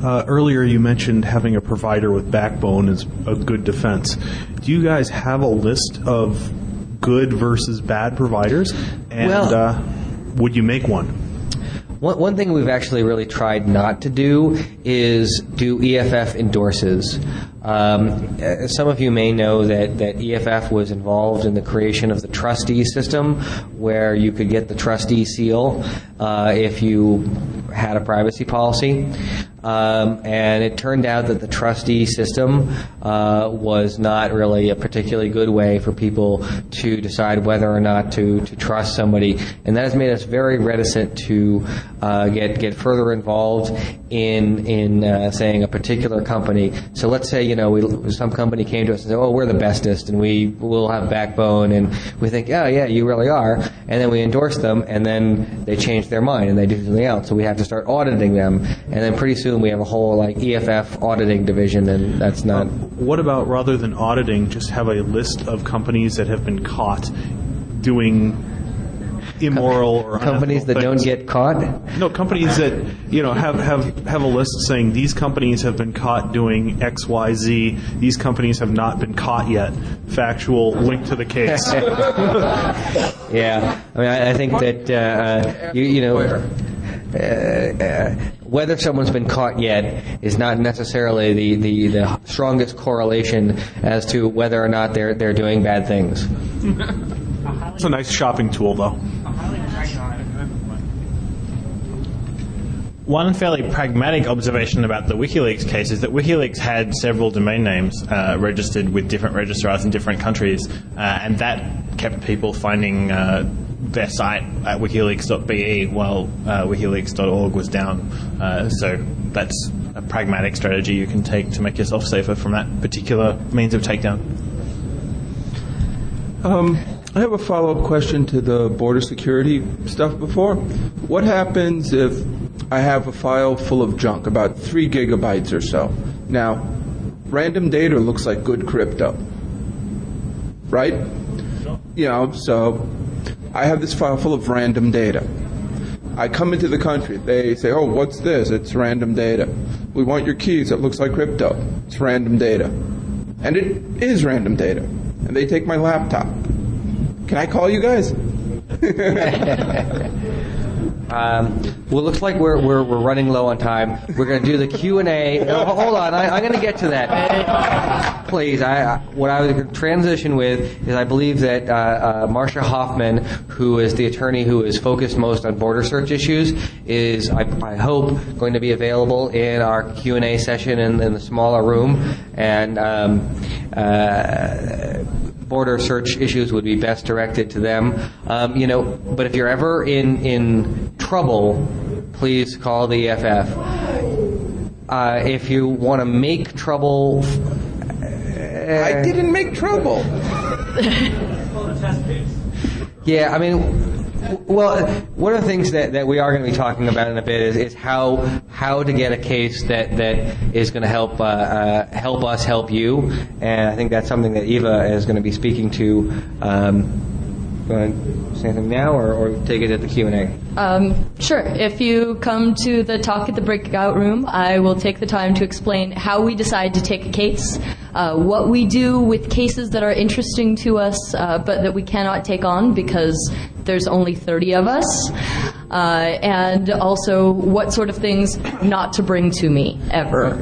Earlier you mentioned having a provider with backbone is a good defense. Do you guys have a list of good versus bad providers? And would you make one? One thing we've actually really tried not to do is do EFF endorses. Some of you may know that EFF was involved in the creation of the trustee system, where you could get the trustee seal if you had a privacy policy. And it turned out that the trustee system was not really a particularly good way for people to decide whether or not to trust somebody, and that has made us very reticent to get further involved in saying a particular company. So let's say some company came to us and said, "Oh, we're the bestest, and we will have backbone," and we think, "Oh, yeah, you really are," and then we endorse them, and then they change their mind and they do something else. So we have to start auditing them, and then pretty soon we have a whole EFF auditing division, and that's not. What about, rather than auditing, just have a list of companies that have been caught doing immoral or companies that things? Don't get caught? No, companies that have a list saying these companies have been caught doing X, Y, Z. These companies have not been caught yet. Factual link to the case. Yeah, I mean, I think that whether someone's been caught yet is not necessarily the strongest correlation as to whether or not they're doing bad things. It's a nice shopping tool, though. One fairly pragmatic observation about the WikiLeaks case is that WikiLeaks had several domain names registered with different registrars in different countries, and that kept people finding their site at wikileaks.be while wikileaks.org was down. So that's a pragmatic strategy you can take to make yourself safer from that particular means of takedown. I have a follow-up question to the border security stuff before. What happens if I have a file full of junk, about 3 gigabytes or so? Now, random data looks like good crypto, right? So I have this file full of random data. I come into the country. They say, "Oh, what's this?" It's random data. "We want your keys. It looks like crypto." It's random data. And it is random data. And they take my laptop. Can I call you guys? Well, looks like we're running low on time. We're going to do the Q&A. Hold on, I'm going to get to that. Please, what I was going to transition with is I believe that Marcia Hofmann, who is the attorney who is focused most on border search issues, is, I hope, going to be available in our Q&A session in the smaller room. And border search issues would be best directed to them. But if you're ever in trouble, please call the EFF. If you want to make trouble... I didn't make trouble. Yeah, I mean... Well, one of the things that we are going to be talking about in a bit is how to get a case that is going to help us help you, and I think that's something that Eva is going to be speaking to. Want to say anything now, or take it at the Q&A? Sure. If you come to the talk at the breakout room, I will take the time to explain how we decide to take a case, what we do with cases that are interesting to us but that we cannot take on because there's only 30 of us, and also what sort of things not to bring to me, ever.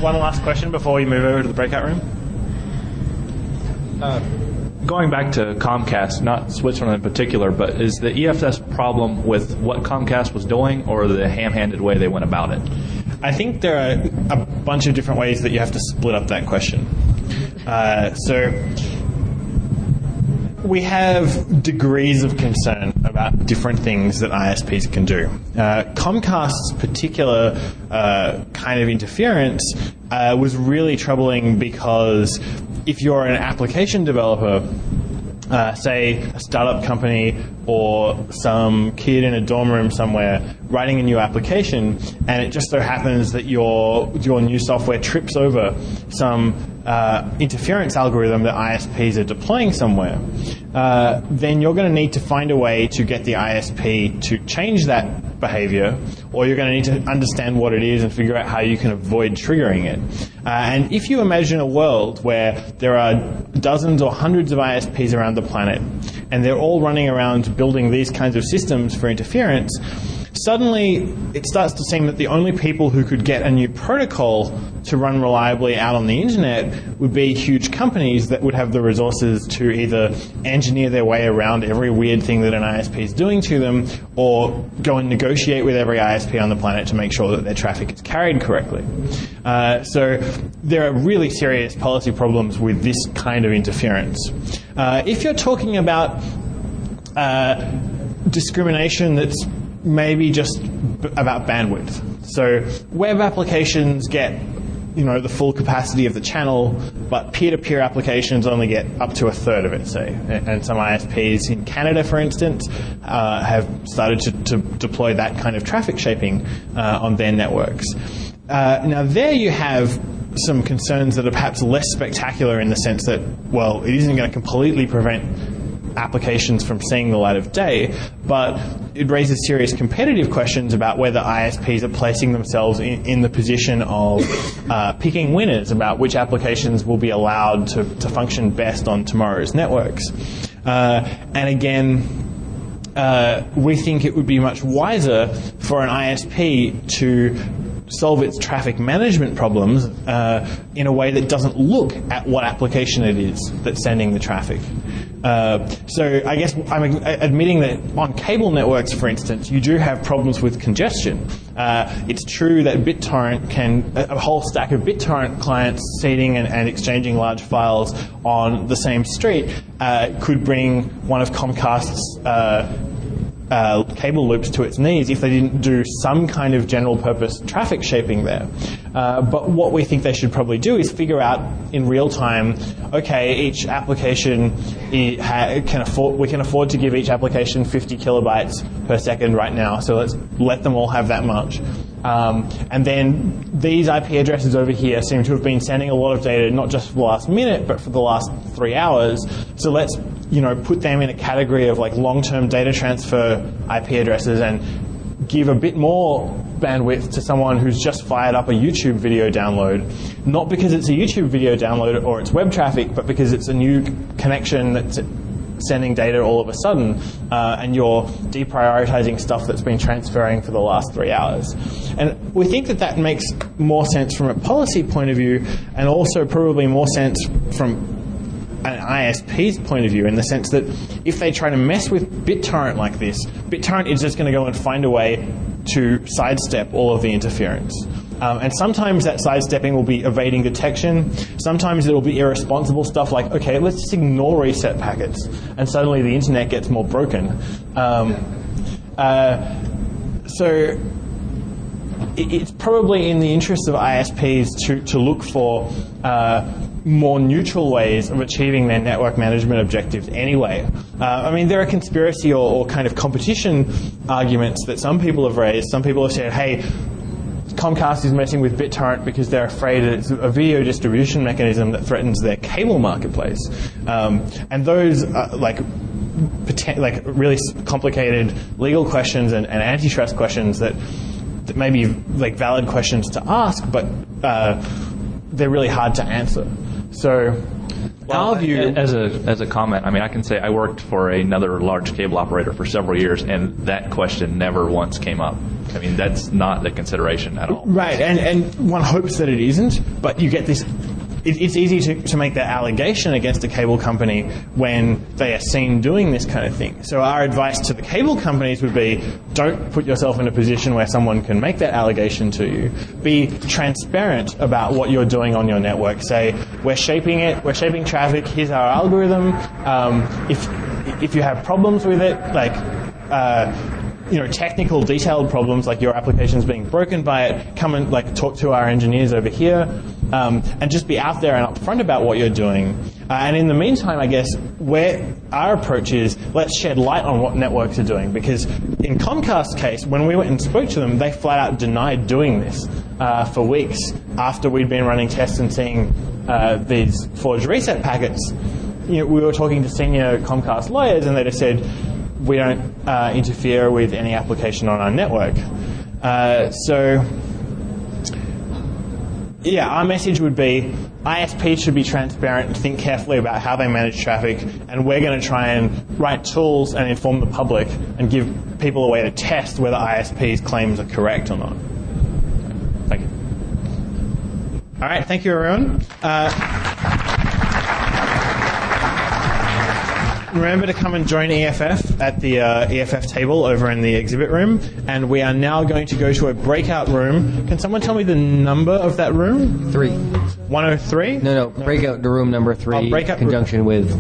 One last question before we move over to the breakout room. Going back to Comcast, not Switzerland in particular, but is the EFF's problem with what Comcast was doing or the ham-handed way they went about it? I think there are a bunch of different ways that you have to split up that question. So we have degrees of concern about different things that ISPs can do. Comcast's particular kind of interference was really troubling because if you're an application developer, say a startup company or some kid in a dorm room somewhere writing a new application, and it just so happens that your new software trips over some interference algorithm that ISPs are deploying somewhere, then you're going to need to find a way to get the ISP to change that behavior, or you're going to need to understand what it is and figure out how you can avoid triggering it. And if you imagine a world where there are dozens or hundreds of ISPs around the planet, and they're all running around building these kinds of systems for interference, suddenly it starts to seem that the only people who could get a new protocol to run reliably out on the internet would be huge companies that would have the resources to either engineer their way around every weird thing that an ISP is doing to them, or go and negotiate with every ISP on the planet to make sure that their traffic is carried correctly. So there are really serious policy problems with this kind of interference. If you're talking about discrimination that's maybe just about bandwidth. So web applications get, the full capacity of the channel, but peer-to-peer applications only get up to a third of it, say. And some ISPs in Canada, for instance, have started to deploy that kind of traffic shaping on their networks. Now there you have some concerns that are perhaps less spectacular in the sense that, well, it isn't going to completely prevent applications from seeing the light of day, but it raises serious competitive questions about whether ISPs are placing themselves in the position of picking winners about which applications will be allowed to function best on tomorrow's networks. And again, we think it would be much wiser for an ISP to solve its traffic management problems in a way that doesn't look at what application it is that's sending the traffic. So I guess I'm admitting that on cable networks, for instance, you do have problems with congestion. It's true that BitTorrent a whole stack of BitTorrent clients seeding and exchanging large files on the same street could bring one of Comcast's cable loops to its knees if they didn't do some kind of general purpose traffic shaping there. But what we think they should probably do is figure out in real time, okay, each application we can afford to give each application 50 kilobytes per second right now, so let's let them all have that much. And then these IP addresses over here seem to have been sending a lot of data, not just for the last minute, but for the last 3 hours. So let's, put them in a category of like long-term data transfer IP addresses and give a bit more bandwidth to someone who's just fired up a YouTube video download, not because it's a YouTube video download or it's web traffic, but because it's a new connection that's sending data all of a sudden, and you're deprioritizing stuff that's been transferring for the last 3 hours. And we think that makes more sense from a policy point of view, and also probably more sense from an ISP's point of view, in the sense that if they try to mess with BitTorrent like this, BitTorrent is just going to go and find a way to sidestep all of the interference. And sometimes that sidestepping will be evading detection. Sometimes it will be irresponsible stuff like, okay, let's just ignore reset packets, and suddenly the internet gets more broken. So it's probably in the interest of ISPs to look for more neutral ways of achieving their network management objectives anyway. There are conspiracy or kind of competition arguments that some people have raised. Some people have said, hey, Comcast is messing with BitTorrent because they're afraid that it's a video distribution mechanism that threatens their cable marketplace. And those really complicated legal questions and antitrust questions that may be like valid questions to ask, but they're really hard to answer. So, our view, as a comment, I can say I worked for another large cable operator for several years, and that question never once came up. That's not the consideration at all. Right, and one hopes that it isn't, but you get this it's easy to make that allegation against a cable company when they are seen doing this kind of thing. So our advice to the cable companies would be, don't put yourself in a position where someone can make that allegation to you. Be transparent about what you're doing on your network. Say, we're shaping traffic, here's our algorithm. If you have problems with it, like technical, detailed problems, like your application's being broken by it, come and talk to our engineers over here, and just be out there and upfront about what you're doing. And in the meantime, I guess our approach is, let's shed light on what networks are doing, because in Comcast's case, when we went and spoke to them, they flat out denied doing this for weeks after we'd been running tests and seeing these forged reset packets. We were talking to senior Comcast lawyers, and they just said, we don't interfere with any application on our network. Our message would be, ISPs should be transparent and think carefully about how they manage traffic, and we're going to try and write tools and inform the public and give people a way to test whether ISPs' claims are correct or not. Thank you. All right, thank you, everyone. Remember to come and join EFF at the EFF table over in the exhibit room, and we are now going to go to a breakout room. Can someone tell me the number of that room? 3. 103? No. Breakout to room number 3 in conjunction with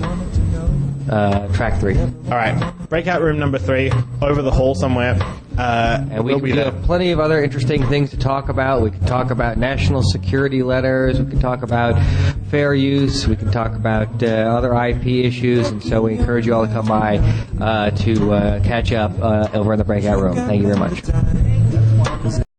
track 3. All right. Breakout room number 3 over the hall somewhere. And we have plenty of other interesting things to talk about. We can talk about national security letters. We can talk about fair use. We can talk about other IP issues. And so we encourage you all to come by to catch up over in the breakout room. Thank you very much.